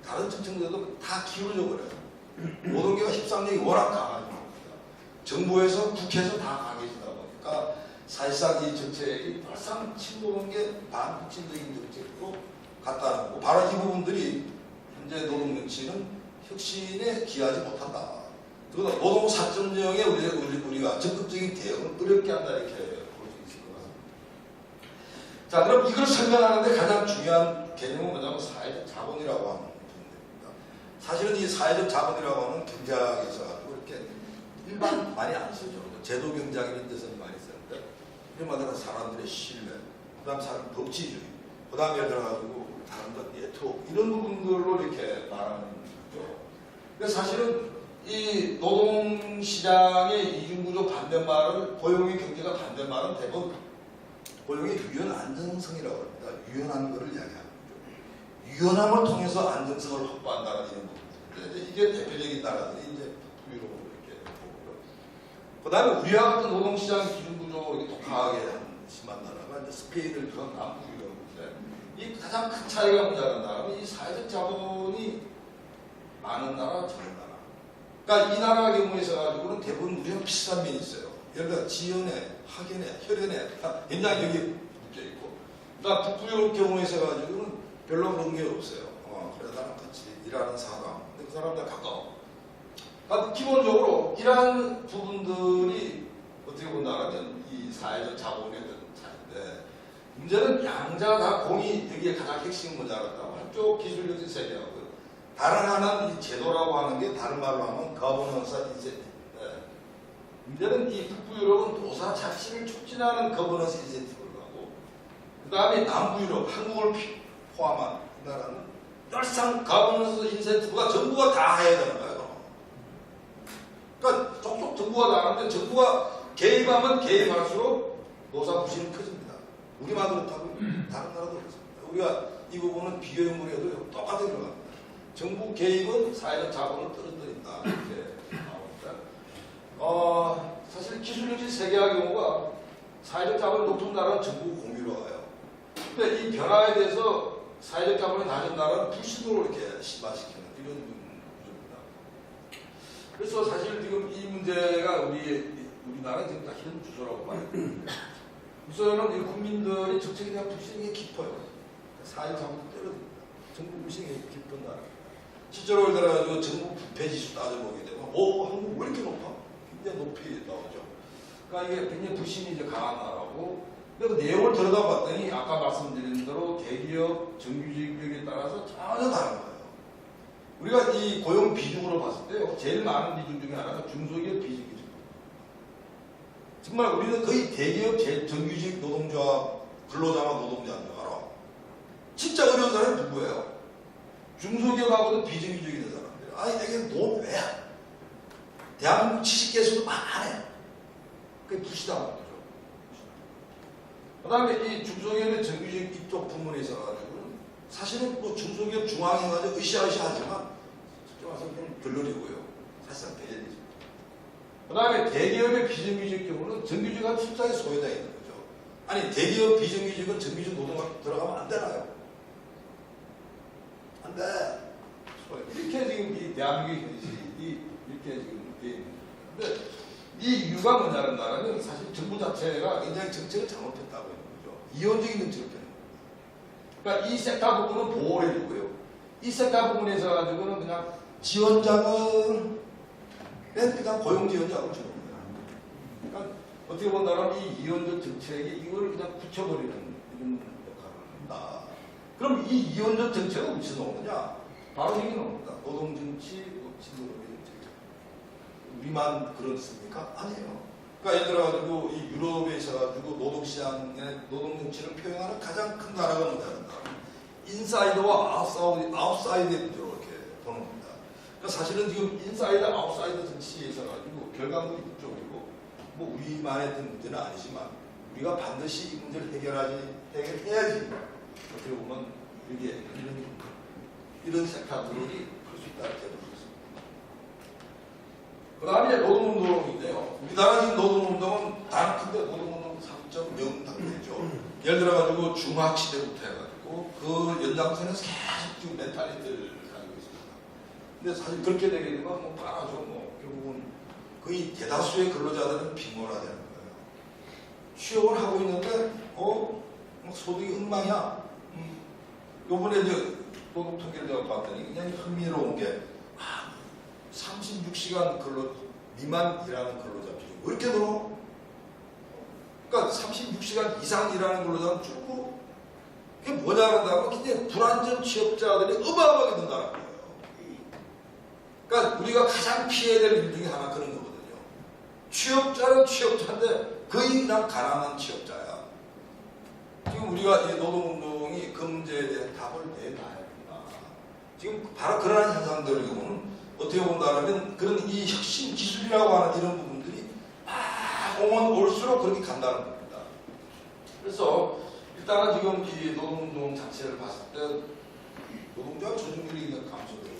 다른 정책 무대도 다 기울어져 버려요. 노동계가 협상력이 워낙 강하죠. 정부에서 국회에서 다 강해지다 보니까 사실상 이 정책이 벌써 친노동계 반국진적인 정책으로 갔다는 거고, 바로 이 부분들이 현재 노동 정치는 혁신에 기하지 못한다. 그러나 노동 4.0에 우리가 적극적인 대응을 어렵게 한다 이렇게 볼 수 있을 것 같습니다. 자, 그럼 이걸 설명하는데 가장 중요한 개념은 뭐냐면 사회적 자본이라고 하는 부분입니다. 사실은 이 사회적 자본이라고 하는 경제학에서 이렇게 일반 많이 안 쓰죠. 제도 경제학 이런 데서는 많이 쓰는데 이마다 사람들의 신뢰, 그다음 사람 법치주의, 그다음에 예를 들어가지고 사람들 네트워크 이런 부분들로 이렇게 말하는 거죠. 근데 사실은 이 노동시장의 이중구조 반대말을 고용의 경제가 반대말은 대부분 고용의 유연 안정성이라고 합니다. 유연한 것을 이야기하는 거죠. 유연함을 통해서 안정성을 확보한다는 이런 부분인데 이게 대표적인 나라들이 이제 유럽으로 이렇게 보고요. 그 다음에 우리와 같은 노동시장 기준구조 이렇게 독하게 심한 나라가 이제 스페인을 비롯한 남부 유럽인데 이 가장 큰 차이가 뭐냐는 나라는 이 사회적 자본이 많은 나라, 적은 나라. 그러니까 이 나라 경우에 있어가지고는 대부분 우리랑 비슷한 면이 있어요. 예를 들어 지연에, 학연에, 혈연에 굉장히 여기 묶여 있고, 그러니까 북부 유럽 경우에 있어가지고는 별로 그런 게 없어요. 그래 나랑 같이 일하는 사람, 근데 그 사람들 가까워. 그러니까 기본적으로 이러한 부분들이 어떻게 본다면 이 사회적 자본의 어떤 차이인데, 문제는 양자 다 공이 여기에 가장 핵심 문제라고 한쪽 기술력인 세계하고 다른 하나는 이 제도라고 하는 게 다른 말로 하면 거버넌스 인센티브. 문제는 이 북부 유럽은 노사 자치를 촉진하는 거버넌스 인센티브를 하고, 그 다음에 남부 유럽, 한국을 포함한 이 나라는 열상 거버넌스 인센티브가 정부가 다 해야 되는 거예요. 그러니까 족족 정부가 나가는데 정부가 개입하면 개입할수록 노사 부실은 커집니다. 우리만 그렇다고 다른 나라도 그렇습니다. 우리가 이 부분은 비교 연구를 해도 똑같이 들어갑니다. 정부 개입은 사회적 자본을 떨어뜨린다. 이렇게 나옵니다. 사실 기술력이 세계화 경우가 사회적 자본이 높은 나라는 전부 공유로 가요. 근데 이 변화에 대해서 사회적 자본이 낮은 나라는 불신도로 이렇게 심화시키는 이런 구조입니다. 그래서 사실 지금 이 문제가 우리나라 지금 다 이런 주소라고 봐요. 우선은 이 국민들이 정책에 대한 불신이 깊어요. 사회적 자본이 떨어집니다. 정부 불신이 깊은 나라. 실제로 예를 들어가지고 정부 부패 지수 따져보게 되면, 한국 왜 이렇게 높아? 굉장히 높이 나오죠. 그러니까 이게 굉장히 불신이 이제 강한 나라고, 근데 그 내용을 들여다봤더니 아까 말씀드린 대로 대기업, 정규직에 따라서 전혀 다른 거예요. 우리가 이 고용 비중으로 봤을 때요, 제일 많은 비중 중에 하나가 중소기업 비정규직. 정말 우리는 거의 대기업, 정규직 노동자와 근로자와 노동자인 줄 알아. 진짜 어려운 사람이 누구예요? 중소기업하고도 비정규직이 있는 사람들. 아니, 내게 돈 왜? 대한민국 지식계수도 많아요. 그게 부시다는 거죠. 그 다음에 이 중소기업의 정규직 이쪽 부문에 있어가지고는 사실은 뭐 중소기업 중앙해가지고 으쌰으쌰하지만 솔직히 와서 좀 별로리고요. 사실상 배제되죠. 그 다음에 대기업의 비정규직 경우는 정규직과 출자에 소외되어 있는 거죠. 아니, 대기업 비정규직은 정규직 노동학 들어가면 안 되나요? 안 돼. 이렇게 지금 이 대한민국의 현실이 이렇게 지금 돼 있는 거예요. 근데 이 이유가 뭐냐는 나라는 사실 정부 자체가 굉장히 정책을 잘못했다고 하는 거죠. 이원적인 정책을 펴는 거예요. 그러니까 이 섹터 부분은 보호를 해주고요. 이 섹터 부분에서 가지고는 그냥 지원자는 그냥 고용지원자로 주는 거예요. 그러니까 어떻게 본다면 이 이원적 정책이 이걸 그냥 붙여버리는 이런 역할을 한다. 그럼 이 이원적 정책은 어디서 나오느냐? 바로 여기 나옵니다. 노동정치, 진노동의 정책. 우리만 그렇습니까? 아니에요. 그러니까 예를 들어가지고 이 유럽에 있어가지고 노동시장의 노동정치를 표현하는 가장 큰 나라가 뭐냐는 다 인사이드와 아웃사이드의 문제로 이렇게 보는 겁니다. 그러니까 사실은 지금 인사이드, 아웃사이드 정치에 있어가지고 결과물이 그쪽이고 뭐 우리만의 어떤 문제는 아니지만 우리가 반드시 이 문제를 해결해야지. 어떻게 보면 이게 이런 섹터들이 그럴 수 있다 이렇게 볼 수 있습니다. 그 다음에 노동운동인데요. 우리나라 지금 노동운동은 다른 큰데 노동운동 3.0 단계죠. 예를 들어가지고 중학시대부터 해가지고 그 연장선에서 계속 지금 멘탈리티를 가지고 있습니다. 근데 사실 그렇게 되게 되면 뭐 빠르죠. 뭐 결국은 거의 대다수의 근로자들은 빈곤화되는 거예요. 취업을 하고 있는데 막 소득이 엉망이야. 요번에 이제 노동 통계를 제가 봤더니 굉장히 흥미로운 게 36시간 근로 미만 일하는 근로자 비중 왜 이렇게 늘어? 그러니까 36시간 이상 일하는 근로자는 줄고 그게 뭐냐 그런다면 굉장히 불안전 취업자들이 어마어마하게 된다는 거예요. 그러니까 우리가 가장 피해야 될 일 중에 하나 그런 거거든요. 취업자는 취업자인데 거의 그냥 가난한 취업자야. 지금 우리가 이 노동운동이 그 문제에 대한 답을 내놔야 된다. 지금 바로 그러한 현상들의 경우는 어떻게 본다면 그런 이 혁신 기술이라고 하는 이런 부분들이 오면 올수록 그렇게 간다는 겁니다. 그래서 일단은 지금 이 노동운동 자체를 봤을 때 노동자와 조직률이 감소되고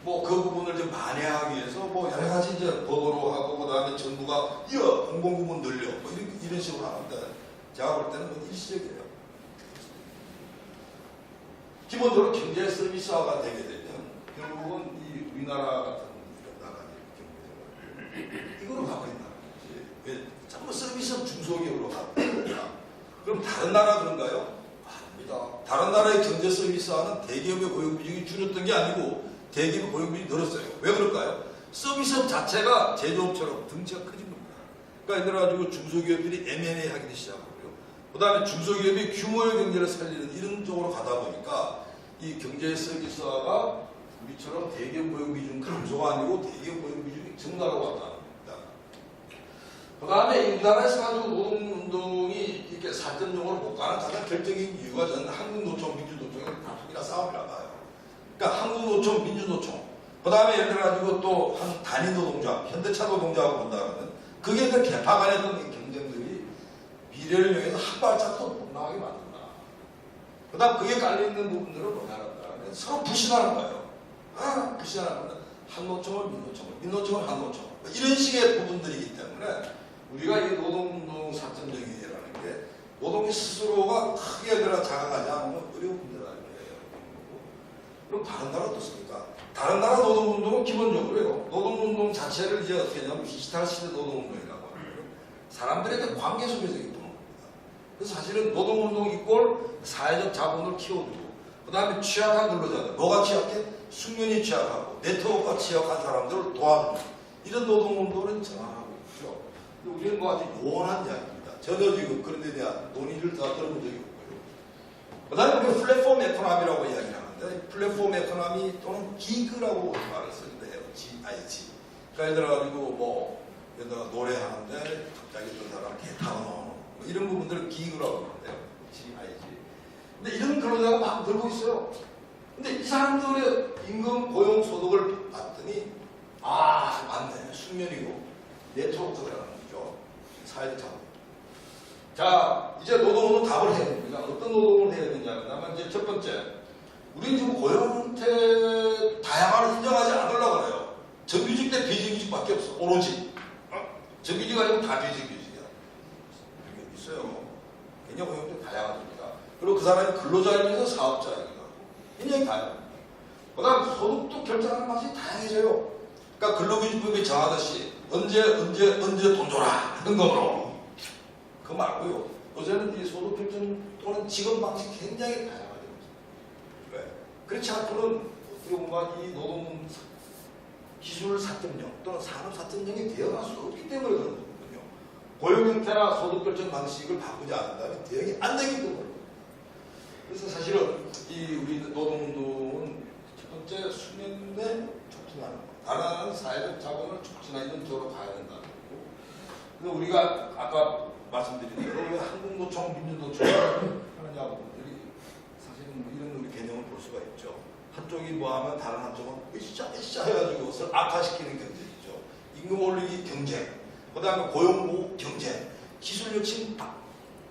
뭐 그 부분을 좀 만회하기 위해서 뭐 여러 가지 이제 법으로 하고 그다음에 정부가 공공부문 늘려 뭐 이런 식으로 하는데 제가 볼 때는 뭐 일시적이에요. 기본적으로 경제 서비스화가 되게 되면 결국은 이 우리나라 같은 이런 나라의 경제가 이거로 가버린다는 거지. 왜 자꾸 서비스 중소기업으로 가버린다. 그럼 다른 나라 그런가요? 아닙니다. 다른 나라의 경제 서비스화는 대기업의 고용 비중이 줄었던 게 아니고 대기업의 고용 비중이 늘었어요. 왜 그럴까요? 서비스업 자체가 제조업처럼 덩치가 커진 겁니다. 그러니까 이들 가지고 중소기업들이 M&A 하기 시작하고요. 그 다음에 중소기업이 규모의 경제를 살리는 이런 쪽으로 가다 보니까 이 경제 서비스화가 우리처럼 대기업 고용 비중 감소가 아니고 대기업 고용 비중이 증가로 왔다는 겁니다. 그 다음에 우리나라에서 가지고 노동운동이 이렇게 4.0으로 못 가는 가장 결정적인 이유가 저는 한국노총, 민주노총의 다툼이나 싸움이라 봐요. 그러니까 한국노총, 민주노총, 그 다음에 예를 들어가지고 또 한 단위노동자, 현대차 노동자하고 본다면 그게 그 개파 간의 경쟁들이 미래를 위해서 한 발짝도 못 나가게 만든다. 그 다음 그게 깔려있는 부분들은 뭐냐면 서로 부신하는 거예요. 부신하는 거는 한노총을 민노총을, 민노총을 한노총을 이런 식의 부분들이기 때문에 우리가 이 노동운동 4.0이라는 게 노동의 스스로가 크게 들어 자각하지 않으면 어려운 문제라는 거예요. 그럼 다른 나라 어떻습니까? 다른 나라 노동운동은 기본적으로요. 노동운동 자체를 이제 어떻게 하냐면 디지털 시대 노동운동이라고 하는데요. 사람들에게 관계 속에서 이루는 겁니다. 그래서 사실은 노동운동 이꼴 사회적 자본을 키워주고 그 다음에 취약한 근로자들, 뭐가 취약해? 숙련이 취약하고 네트워크가 취약한 사람들을 도와주는 이런 노동운동을 정하고 있죠. 우리는 뭐 아주 요원한 이야기입니다. 저도 지금 그런 데 대한 논의를 다 들어본 적이 없고요. 그 다음에 우리가 플랫폼 에코노미라고 이야기를 하는데 플랫폼 에코노미 또는 기그라고 말을 쓰는데요. GIG. 그러니까 예를 들어가지고 뭐 예를 들어 노래하는데 갑자기 그 사람 기타 넣어놓은 뭐 이런 부분들을 기그라고 하는데요. GIG. 근데 이런 근로자가 막 늘고 있어요. 근데 이 사람들의 임금 고용 소득을 봤더니 맞네. 숙면이고 네트워크 들어가는 거죠. 사회적 자본. 자, 이제 노동으로 답을 해야 됩니다. 어떤 노동을 해야 되냐면 이제 첫 번째, 우리는 지금 고용 형태 다양화를 인정하지 않으려고 그래요. 정규직 대 비정규직밖에 없어. 오로지. 정규직 아니고 다 비정규직이야. 이게 있어요. 굉장히 고용 형태 다양합니다. 그리고 그 사람이 근로자이면서 사업자이기도 하고 굉장히 다양합니다. 그 다음 소득도 결정하는 방식이 다양해져요. 그러니까 근로기준법이 정하듯이 언제 돈 줘라 하는 거로 그거 말고요. 요새는 이 소득 결정 또는 지급 방식이 굉장히 다양하죠. 왜? 그렇지 않고는 어떻게 보면 이 노동 기술 4.0 또는 산업 4.0이 되어갈 수 없기 때문에 그런 거거든요. 고용 형태나 소득 결정 방식을 바꾸지 않는다면 대응이 안 되기 때문에. 그래서 사실은 이 우리 노동운동은 첫 번째 수면에 촉진하는 거. 다른 하나는 사회적 자본을 촉진하는 쪽으로 가야 된다는 거고. 그래서 우리가 아까 말씀드린 대로 왜 한국노총, 민주노총을 하느냐 부분들이 사실은 뭐 이런 우리 개념을 볼 수가 있죠. 한쪽이 뭐 하면 다른 한쪽은 으쌰 해가지고 악화시키는 경쟁이죠. 임금 올리기 경쟁, 그 다음에 고용 경쟁, 기술 혁신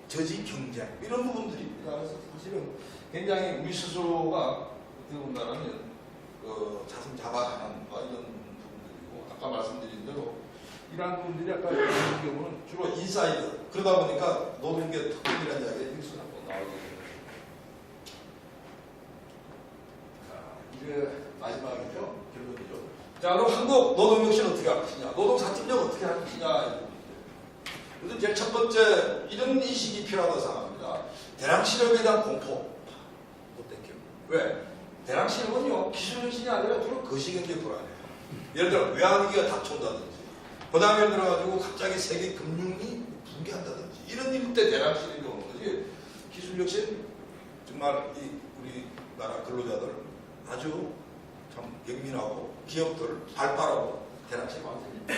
저지 경쟁 이런 부분들입니다. 그래서 사실은 굉장히 우리 스스로가 어떻게 본다면 자승 자박하는 이런 부분들이고 아까 말씀드린 대로 이러한 부분들이 아까 같은 경우는 주로 인사이드 그러다 보니까 노동계 특권이라는 이야기가 일수는 한번 나오게 됩니다. 자, 이게 마지막이죠. 결론이죠. 자, 그럼 한국 노동혁신 어떻게 할 것이냐, 노동 4.0 어떻게 할 것이냐. 그래서 제일 첫 번째 이런 인식이 필요하다고 생각합니다. 대량 실업에 대한 공포 못 땡겨. 왜? 대량 실업은요 기술혁신이 아니라 주로 거시경제 불안해요. 예를 들어 외환위기가 닥쳐온다든지 그 다음에 예를 들어가지고 갑자기 세계 금융이 붕괴한다든지 이런 일 때 대량 실업이 오는 거지. 기술혁신 정말 우리나라 근로자들 아주 참 영민하고 기업들 발빠르고 대량 실업 안 됩니다.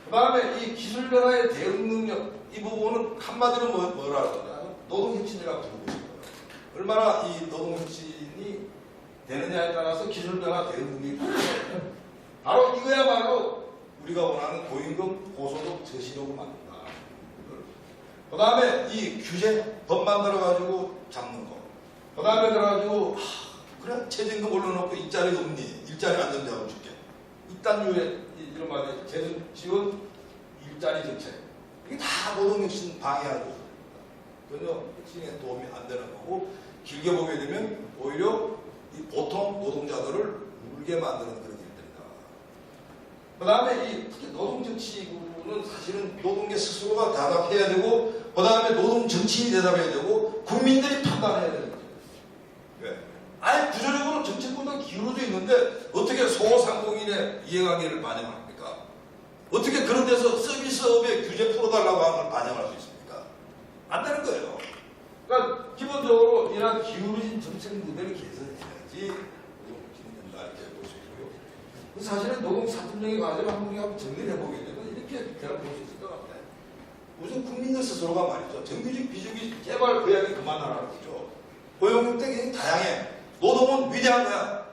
그 다음에 이 기술 변화의 대응 능력 이 부분은 한마디로 뭐라 하냐면 노동혁신이라고 부르고 있어요. 얼마나 이 노동혁신이 되느냐에 따라서 기술 변화 대응 능력이 바뀌어요. 바로 이거야말로 우리가 원하는 고임금 고소득 저실업을 만든다. 그 다음에 이 규제 법 만들어 가지고 잡는 거. 그 다음에 들어가지고 그래 최저임금 올려놓고 일자리가 없니? 일자리 안정자금 줄게. 이딴 류의 이런 말에 재정 지원 일자리 정책 이게 다 노동혁신 방해하고 전혀 혁신에 도움이 안 되는 거고 길게 보게 되면 오히려 이 보통 노동자들을 울게 만드는 그런 일들이다. 그 다음에 이 특히 노동정치 부분은 사실은 노동계 스스로가 대답해야 되고 그 다음에 노동정치인이 대답해야 되고 국민들이 판단해야 되는 거죠. 왜? 아예 구조적으로 정책보다 기울어져 있는데 어떻게 소상공인의 이해관계를 반영합니까? 어떻게 그런 데서 서비스업에 규제 풀어달라고 하는 걸 반영할 수 있습니까? 안 되는 거예요. 그러니까 기본적으로 이런 기울어진 정책 모델을 개선해야지 노동정치인된다 이렇게 볼 수 있고요. 사실은 노동 3.0의 과제를 한번 정리를 해보게 되면 이렇게 제가 볼 수 있을 것 같아요. 우선 국민들 스스로가 말이죠. 정규직, 비정규직 제발 그 이야기 그만하라는 거죠. 고용 형태가 굉장히 다양해. 노동은 위대한 거야.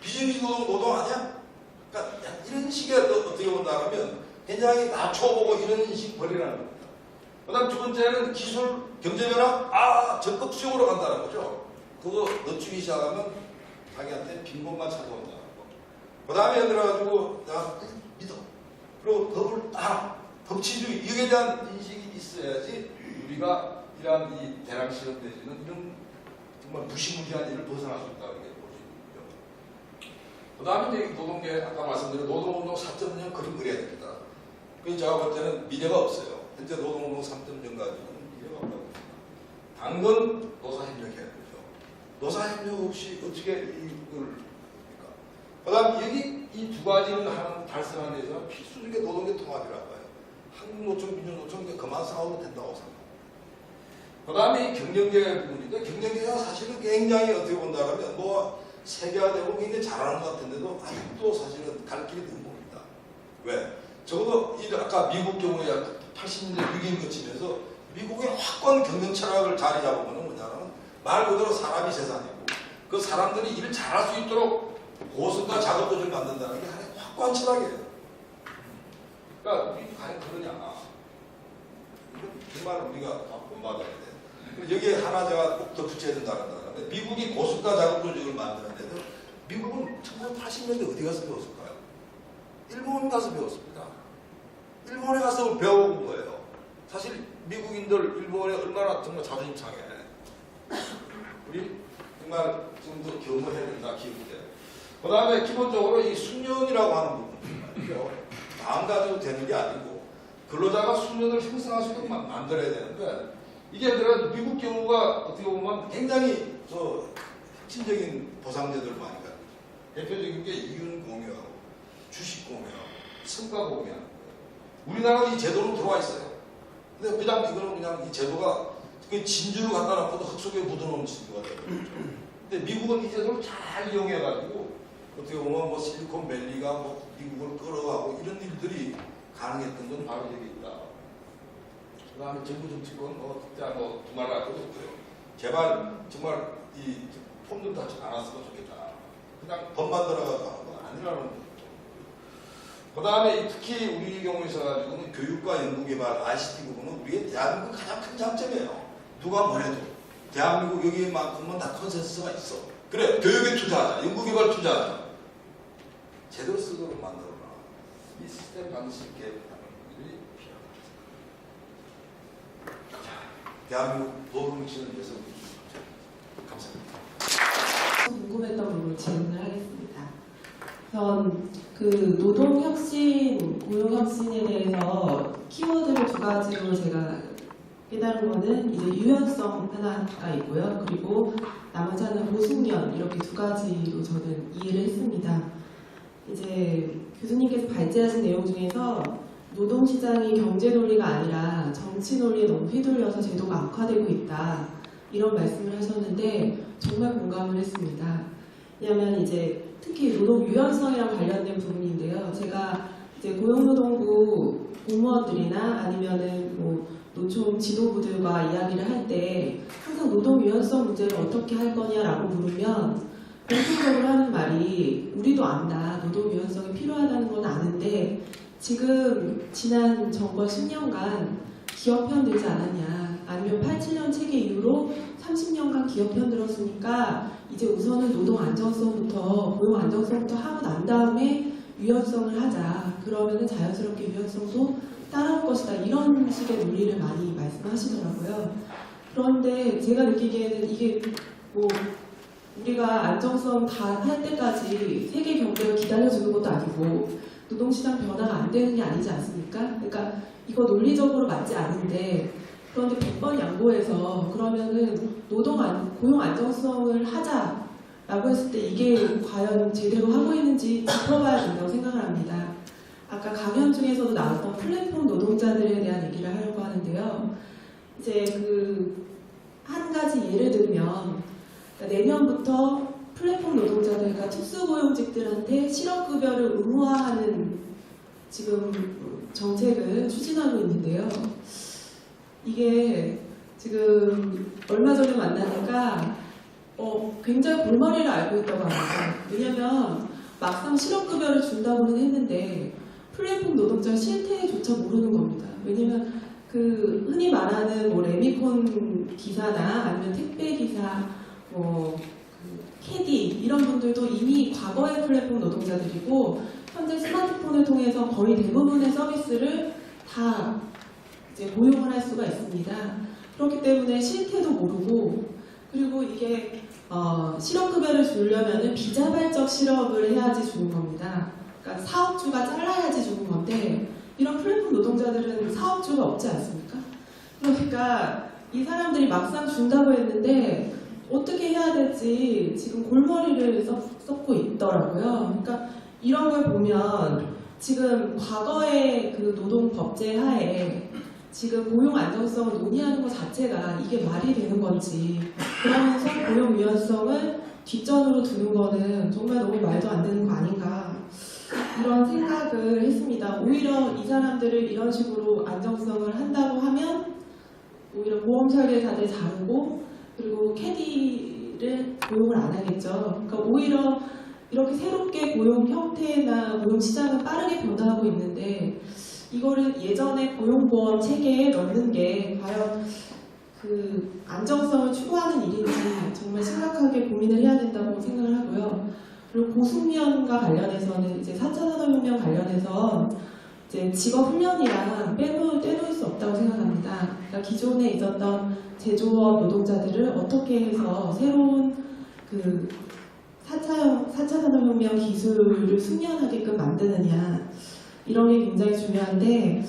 비정규직 노동 아니야? 그러니까 이런 식의 어떻게 본다면 굉장히 낮춰보고 이런 식 버리라는 겁니다. 그 다음 두 번째는 기술, 경제변화, 적극 수용으로 간다는 거죠. 그거 늦추기 시작하면 자기한테 빈곤만 찾아온다는 거. 그 다음에 예를 들어가지고 나 믿어. 그리고 법을 따라. 법치주의, 이에 대한 인식이 있어야지 우리가 이러한 이 대량 실험 내지는 이런 정말 무시무시한 일을 벗어날 수 있다는 게 볼 수 있고요. 그 다음에 이제 노동계, 아까 말씀드린 노동운동 4.0 그림 그려야 됩니다. 그 제가 볼 때는 미래가 없어요. 현재 노동운동 3.0 가지고는 미래가 없다고 봅니다. 당근 노사협력해야 되죠. 노사협력 없이 어떻게 이걸 합니까? 그 다음 여기 이 두 가지를 달성하는 데서 필수적인 노동계 통합이라고 해요. 한국노총, 민주노총 이제 그만 싸워도 된다고 생각합니다. 그 다음에 경영계 부분인데 경영계가 사실은 굉장히 어떻게 본다면 뭐 세계화되고 굉장히 잘하는 것 같은데도 아직도 사실은 갈 길이 너무 멉니다. 왜? 적어도 이 아까 미국 경우에 80년대 위기를 거치면서 미국의 확고한 경영 철학을 자리 잡으면 뭐냐면 말 그대로 사람이 재산이고 그 사람들이 일을 잘할 수 있도록 고습과 작업도를 만든다는 게 하나의 확고한 철학이에요. 그러니까 미국 과연 그러냐? 정말 우리가 본받아야 돼. 여기에 하나 제가 꼭 덧붙여야 된다는 거는 미국이 고습과 작업 조직을 만드는데도 미국은 1980년대 어디 가서 배웠을까요? 일본 가서 배웠습니다. 일본에 가서 배워본 거예요. 사실 미국인들 일본에 얼마나 정말 자존심 상해. 우리 정말 지금도 경험해야 된다 키울 때. 그 다음에 기본적으로 이 숙련이라고 하는 부분 마음 가지고 되는 게 아니고 근로자가 숙련을 형성할 수 있도록 만들어야 되는데 이게 들어 미국 경우가 어떻게 보면 굉장히 혁신적인 보상제도를 많이 가지고 대표적인 게 이윤 공유하고 주식 공유하고 성과 공유하는 거예요. 우리나라는 이 제도는 들어와 있어요. 근데 그냥 이거는 그냥 이 제도가 진주를 갖다 놔도 흙 속에 묻어놓은 진주가 되는 거죠. 근데 미국은 이 제도를 잘 이용해가지고 어떻게 보면 뭐 실리콘밸리가 뭐 미국을 끌어가고 이런 일들이 가능했던 건 바로 여기 있다. 그 다음에 정부 정치권 진짜 두말 할 것도 없고요. 제발 정말 이 폼 좀 닫지 않았으면 좋겠다. 그냥 법만 들어가서 하는 건 아니라는 거죠. 그 다음에 특히 우리 경우에 있어가지고는 교육과 연구개발 ICT 부분은 우리의 대한민국 가장 큰 장점이에요. 누가 뭐래도 대한민국 여기만큼은 다 컨센서스가 있어. 그래 교육에 투자하자, 연구개발 투자하자. 제대로 쓰도록 만들어라. 이 시스템 반드시 개혁하는 일이 필요합니다. 대한민국 노동혁신을 위해서 감사합니다. 궁금했던 부분을 질문을 하겠습니다. 우선 그 노동혁신, 고용혁신에 대해서 키워드를 두 가지로 제가 깨달은 거는 이제 유연성 하나가 있고요. 그리고 나머지 하나는 보숙련 이렇게 두 가지로 저는 이해를 했습니다. 이제 교수님께서 발제하신 내용 중에서 노동시장이 경제 논리가 아니라 정치 논리에 너무 휘둘려서 제도가 악화되고 있다 이런 말씀을 하셨는데 정말 공감을 했습니다. 왜냐하면 이제 특히 노동 유연성이랑 관련된 부분인데요. 제가 이제 고용노동부 공무원들이나 아니면은 뭐 노총 지도부들과 이야기를 할 때 항상 노동 유연성 문제를 어떻게 할 거냐라고 물으면 공통적으로 하는 말이 우리도 안다. 노동 유연성이 필요하다는 건 아는데 지금 지난 정권 10년간 기업 편들지 않았냐. 아니면 87년 체계 이후로 30년간 기업 편들었으니까 이제 우선은 노동 안정성부터 고용 안정성부터 하고 난 다음에 유연성을 하자. 그러면은 자연스럽게 유연성도 따라올 것이다. 이런 식의 논리를 많이 말씀하시더라고요. 그런데 제가 느끼기에는 이게 뭐 우리가 안정성 다 할 때까지 세계 경제가 기다려주는 것도 아니고 노동시장 변화가 안 되는 게 아니지 않습니까? 그러니까 이거 논리적으로 맞지 않은데 그런데 100번 양보해서 그러면은 고용 안정성을 하자라고 했을 때 이게 과연 제대로 하고 있는지 짚어봐야 된다고 생각을 합니다. 아까 강연 중에서도 나왔던 플랫폼 노동자들에 대한 얘기를 하려고 하는데요. 이제 한 가지 예를 들면 내년부터 플랫폼 노동자들, 그러니까 특수고용직들한테 실업급여를 의무화하는 지금 정책을 추진하고 있는데요. 이게 지금 얼마 전에 만나니까 굉장히 골머리를 앓고 있다고 합니다. 왜냐면 막상 실업급여를 준다고는 했는데 플랫폼 노동자 실태조차 모르는 겁니다. 왜냐면 흔히 말하는 뭐 레미콘 기사나 아니면 택배 기사, 캐디 이런 분들도 이미 과거의 플랫폼 노동자들이고 현재 스마트폰을 통해서 거의 대부분의 서비스를 다 이제 고용을 할 수가 있습니다. 그렇기 때문에 실태도 모르고 그리고 이게 실업급여를 주려면은 비자발적 실업을 해야지 주는 겁니다. 그러니까 사업주가 잘라야지 주는 건데 이런 플랫폼 노동자들은 사업주가 없지 않습니까? 그러니까 이 사람들이 막상 준다고 했는데 어떻게 해야 될지 지금 골머리를 썩고 있더라고요. 그러니까 이런 걸 보면 지금 과거의 노동법제 하에 지금 고용 안정성을 논의하는 것 자체가 이게 말이 되는 건지 그러면서 고용 유연성을 뒷전으로 두는 거는 정말 너무 말도 안 되는 거 아닌가 이런 생각을 했습니다. 오히려 이 사람들을 이런 식으로 안정성을 한다고 하면 오히려 보험설계사들 자르고 그리고 캐디를 고용을 안 하겠죠. 그러니까 오히려 이렇게 새롭게 고용 형태나 고용 시장은 빠르게 변화하고 있는데 이거를 예전에 고용보험 체계에 넣는 게 과연 안정성을 추구하는 일인지 정말 심각하게 고민을 해야 된다고 생각을 하고요. 그리고 고숙련과 관련해서는 이제 4차 산업혁명 관련해서 이제 직업훈련이랑 떼놓을 수 없다고 생각합니다. 그러니까 기존에 있었던 제조업 노동자들을 어떻게 해서 새로운 4차 산업혁명 기술을 숙련하게끔 만드느냐 이런 게 굉장히 중요한데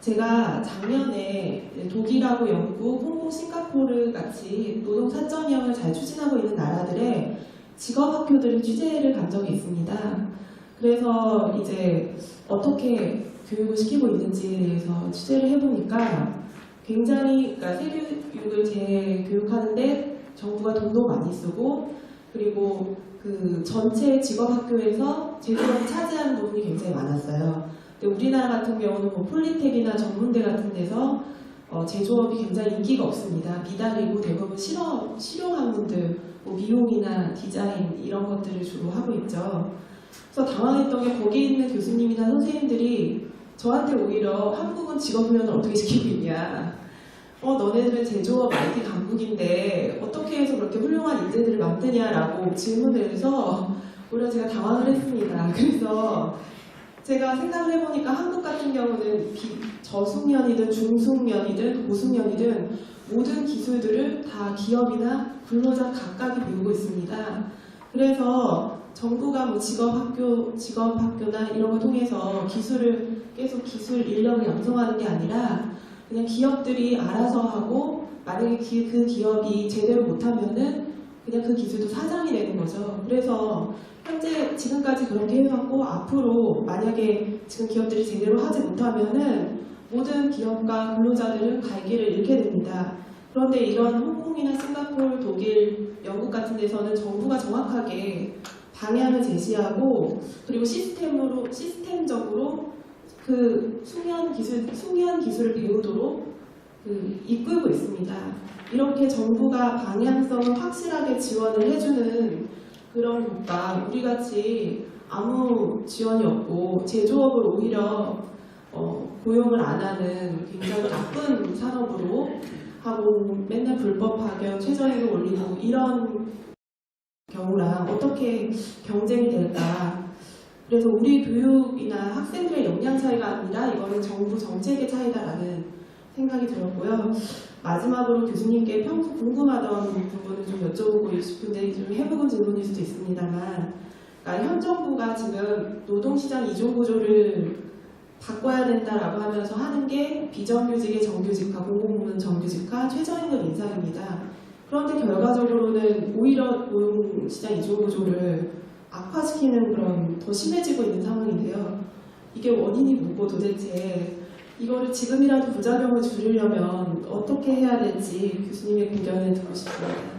제가 작년에 독일하고 영국, 홍콩, 싱가포르 같이 노동 4.0을 잘 추진하고 있는 나라들의 직업학교들을 취재를 간 적이 있습니다. 그래서 이제 어떻게 교육을 시키고 있는지에 대해서 취재를 해보니까 굉장히 그러니까 세교육을 재교육하는데 정부가 돈도 많이 쓰고 그리고 전체 직업학교에서 제조업이 차지하는 부분이 굉장히 많았어요. 근데 우리나라 같은 경우는 뭐 폴리텍이나 전문대 같은 데서 제조업이 굉장히 인기가 없습니다. 미달이고 대부분 실용학문들, 뭐 미용이나 디자인 이런 것들을 주로 하고 있죠. 그래서 당황했던 게 거기 있는 교수님이나 선생님들이 저한테 오히려 한국은 직업훈련을 어떻게 시키고 있냐. 너네들은 제조업 IT 강국인데 어떻게 해서 그렇게 훌륭한 인재들을 만드냐라고 질문을 해서 오히려 제가 당황을 했습니다. 그래서 제가 생각을 해보니까 한국 같은 경우는 저숙련이든 중숙련이든 고숙련이든 모든 기술들을 다 기업이나 근로자 각각이 배우고 있습니다. 그래서 정부가 뭐 직업학교나 이런 걸 통해서 계속 기술 인력을 양성하는 게 아니라 그냥 기업들이 알아서 하고 만약에 그 기업이 제대로 못하면은 그냥 그 기술도 사장이 되는 거죠. 그래서 현재 지금까지 그렇게 해왔고 앞으로 만약에 지금 기업들이 제대로 하지 못하면은 모든 기업과 근로자들은 갈 길을 잃게 됩니다. 그런데 이런 홍콩이나 싱가포르, 독일, 영국 같은 데서는 정부가 정확하게 방향을 제시하고 그리고 시스템적으로 숙련 기술을 배우도록 이끌고 있습니다. 이렇게 정부가 방향성을 확실하게 지원을 해주는 그런 국가, 우리같이 아무 지원이 없고 제조업을 오히려 고용을 안 하는 굉장히 나쁜 산업으로 하고 맨날 불법 파견, 최저임금 올리고 이런 경우랑 어떻게 경쟁이 될까. 그래서 우리 교육이나 학생들의 역량 차이가 아니라 이거는 정부 정책의 차이다라는 생각이 들었고요. 마지막으로 교수님께 평소 궁금하던 부분을 좀 여쭤보고 싶은데 좀 해보은 질문일 수도 있습니다만, 그러니까 현 정부가 지금 노동시장 이중구조를 바꿔야 된다라고 하면서 하는 게 비정규직의 정규직화, 공공부문 정규직화, 최저임금 인상입니다. 그런데 결과적으로는 오히려 노동시장 이중구조를 악화시키는 그런 더 심해지고 있는 상황인데요. 이게 원인이 뭐고 도대체 이거를 지금이라도 부작용을 줄이려면 어떻게 해야 될지 교수님의 의견을 듣고 싶습니다.